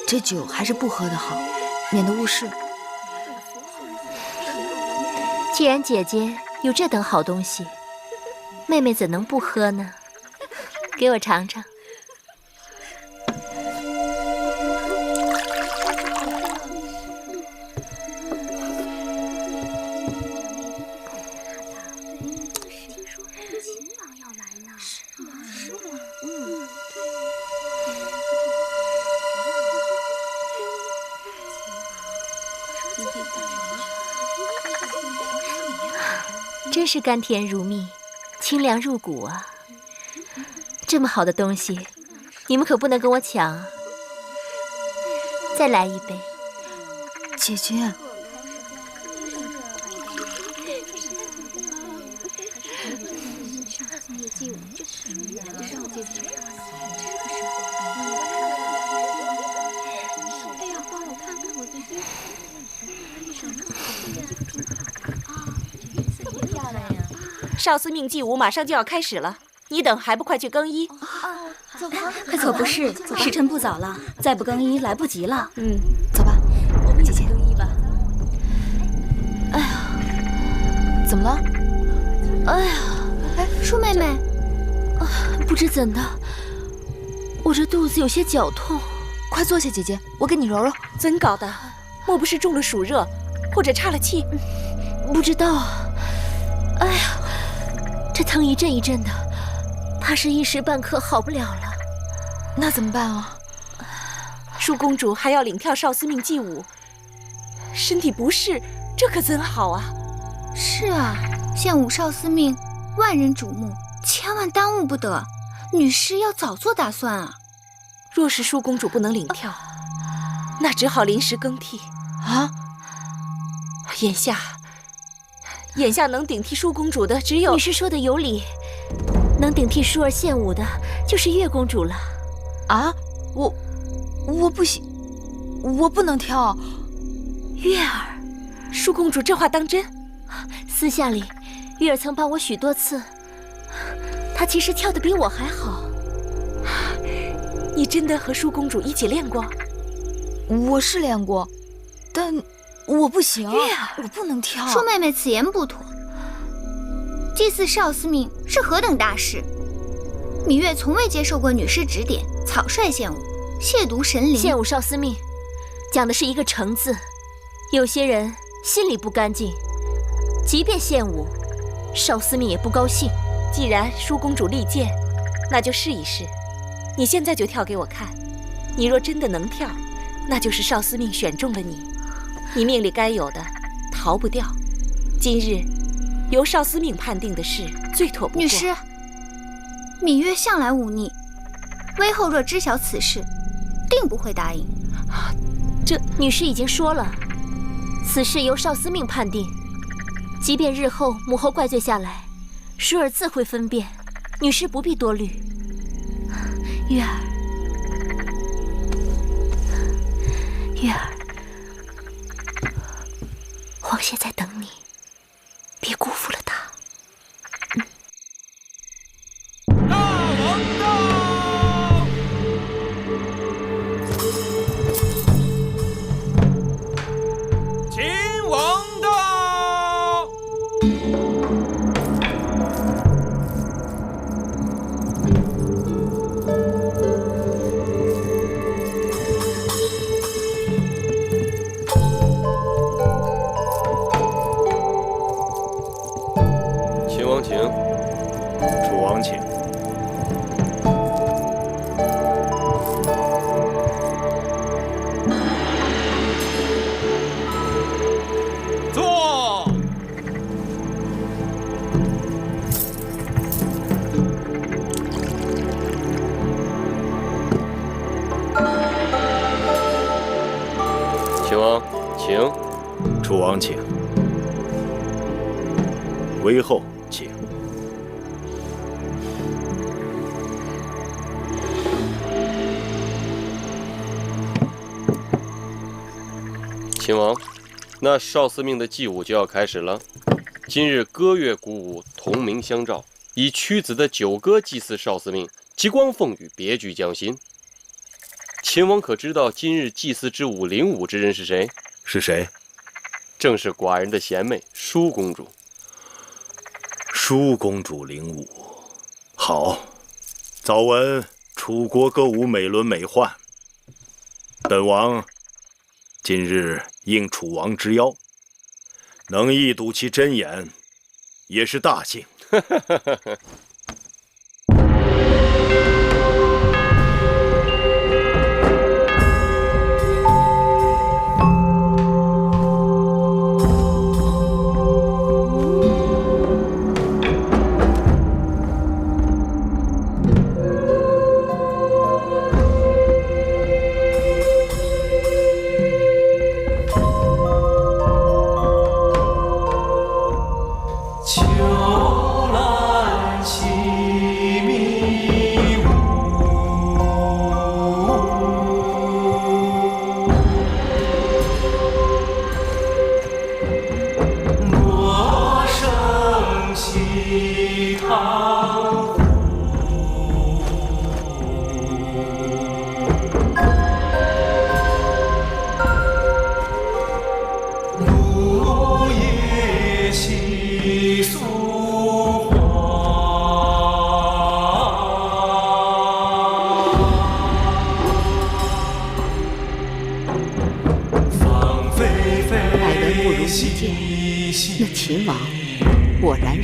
这酒还是不喝的好，免得误事。既然姐姐有这等好东西，妹妹怎能不喝呢？给我尝尝。真是甘甜如蜜，清凉入骨啊！这么好的东西，你们可不能跟我抢啊！再来一杯。姐姐，少司命祭舞马上就要开始了，你等还不快去更衣？走吧，可不是，时辰不早了，再不更衣来不及了。走吧，姐姐更衣吧。哎呀，怎么了？哎呀，舒妹妹，不知怎的，我这肚子有些绞痛。快坐下，姐姐，我给你揉揉。怎搞的？莫不是中了暑热，或者岔了气？不知道。哎呀，这疼一阵一阵的，怕是一时半刻好不了了。那怎么办啊？舒公主还要领跳少司命祭舞，身体不适，这可怎好啊？是啊，献舞少司命，万人瞩目，千万耽误不得。女士要早做打算啊。若是舒公主不能领跳，那只好临时更替啊。眼下能顶替舒公主的只有……女士说的有理，能顶替舒儿献舞的就是月公主了。啊，我不行，我不能跳。月儿，舒公主这话当真？私下里，月儿曾帮我许多次，她其实跳得比我还好。你真的和舒公主一起练过？我是练过，但我不行。月儿，我不能跳。舒妹妹此言不妥。祭祀少司命是何等大事，芈月从未接受过女师指点，草率献舞，亵渎神灵。献舞少司命，讲的是一个诚字。有些人心里不干净，即便献舞，少司命也不高兴。既然舒公主力荐，那就试一试。你现在就跳给我看，你若真的能跳，那就是少司命选中了你，你命里该有的逃不掉。今日由少司命判定的事最妥不过。女师，芈月向来忤逆，微后若知晓此事，定不会答应。这女师已经说了，此事由少司命判定，即便日后母后怪罪下来，舒儿自会分辨，女师不必多虑。月儿，月儿，皇爷在等你，别辜负了他。大王到！秦王到！请。楚王请。韦后请。秦王，那少司命的祭舞就要开始了。今日歌乐鼓舞，同鸣相召，以屈子的九歌祭祀少司命，极光凤羽，别具匠心。秦王可知道今日祭祀之舞领舞之人是谁？是谁？正是寡人的贤妹舒公主。舒公主领舞，好。早闻楚国歌舞美轮美奂，本王今日应楚王之邀，能一睹其真颜，也是大幸。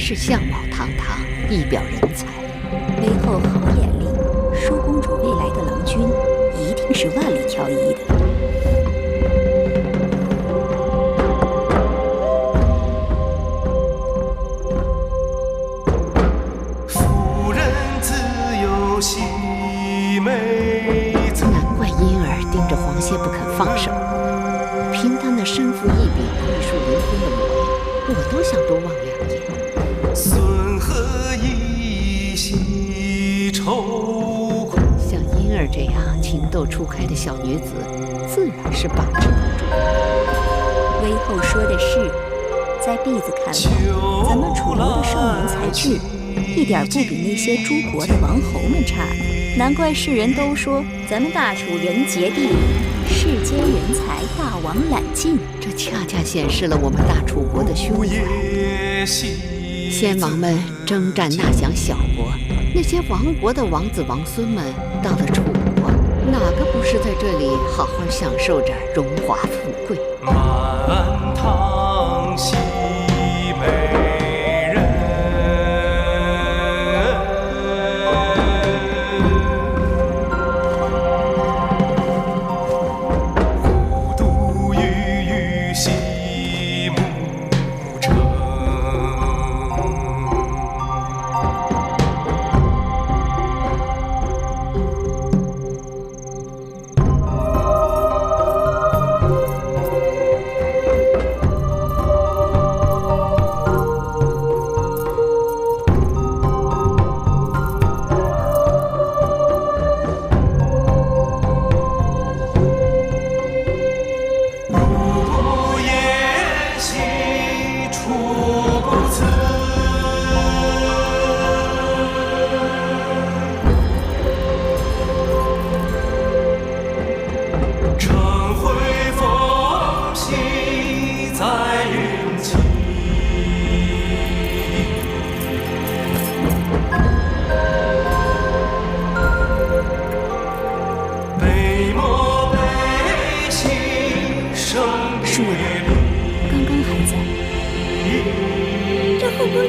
是相貌堂堂，一表人才。韦后好眼力，舒公主未来的郎君一定是万里挑一的。夫人自有细美姿。难怪婴儿盯着黄歇不肯放手。凭他那身负异禀、玉树临风的模样，我都想多望两眼。孙何以息愁苦？像婴儿这样情窦初开的小女子，自然是把持不住。韦后说的是，在婢子看来，咱们楚国的少年才俊，一点不比那些诸国的王侯们差呢。难怪世人都说咱们大楚人杰地灵，世间人才大王揽尽。这恰恰显示了我们大楚国的胸怀。先王们征战纳降小国，那些亡国的王子王孙们到了楚国，哪个不是在这里好好享受着荣华富贵？满堂喜美人，虎毒郁郁西牧城。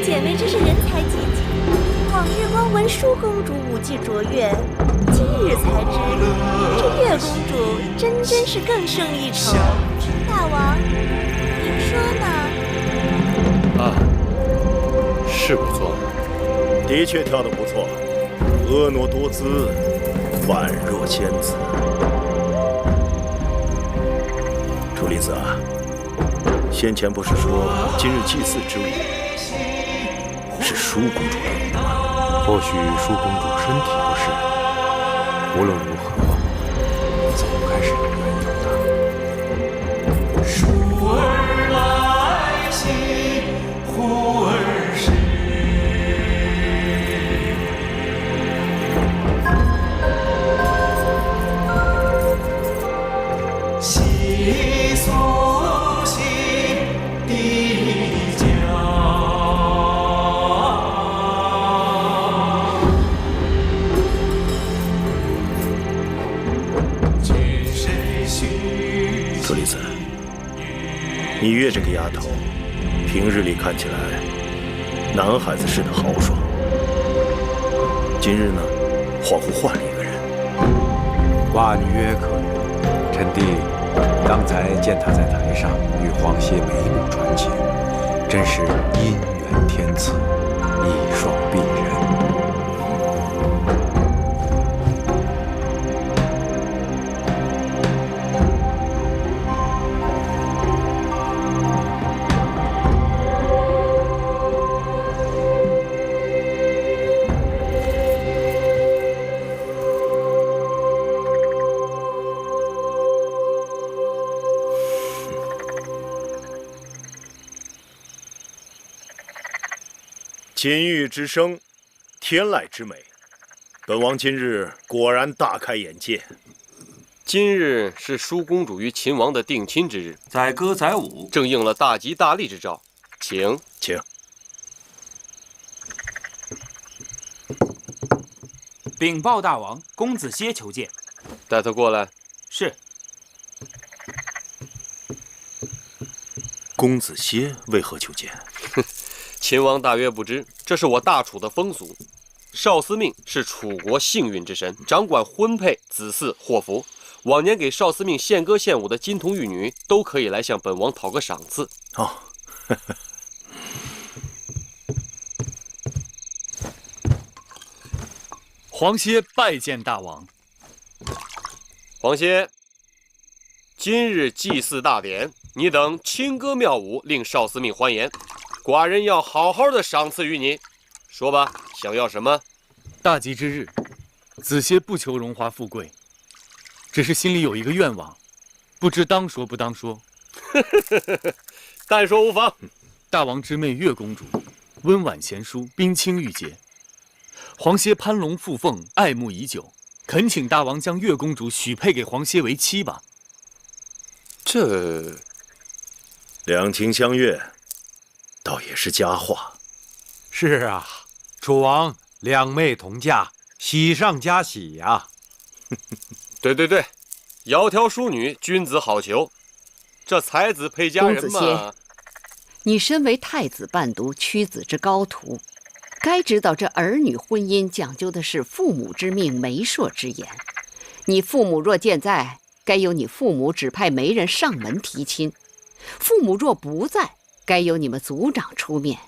姐妹真是人才济济，往日光闻舒公主舞技卓越，今日才知这月公主真是更胜一筹。大王，您说呢？啊，是不错，的确跳得不错，婀娜多姿，宛若仙子。楚离子啊，先前不是说今日祭祀之物是舒公主的吗？或许舒公主身体不适，无论如何，总该是有缘由的。疏儿来兮忽而逝，细苏兮地角。舍利子，你月这个丫头，平日里看起来男孩子似的豪爽，今日呢，恍惚换了一个人。寡女曰可也。臣弟刚才见她在台上与黄歇眉目传情，真是姻缘天赐，一双璧人。金玉之声，天籁之美，本王今日果然大开眼界。今日是舒公主与秦王的定亲之日，载歌载舞，正应了大吉大利之兆，请。禀报大王，公子歇求见。带他过来。是。公子歇为何求见？秦王大约不知，这是我大楚的风俗。少司命是楚国幸运之神，掌管婚配、子嗣、祸福。往年给少司命献歌献舞的金童玉女，都可以来向本王讨个赏赐。哦，黄歇拜见大王。黄歇，今日祭祀大典，你等轻歌妙舞，令少司命欢颜。寡人要好好的赏赐于你。说吧，想要什么？大吉之日，子歇不求荣华富贵，只是心里有一个愿望，不知当说不当说。但说无妨。大王之妹月公主，温婉贤淑，冰清玉洁。黄歇攀龙附凤，爱慕已久，恳请大王将月公主许配给黄歇为妻吧。这两情相悦，倒也是佳话。是啊，楚王两妹同嫁，喜上加喜呀。对，窈窕淑女，君子好逑。这才子配佳人嘛。公子歇，你身为太子伴读，屈子之高徒，该知道这儿女婚姻讲究的是父母之命、媒妁之言。你父母若健在，该由你父母指派媒人上门提亲；父母若不在，该由你们族长出面。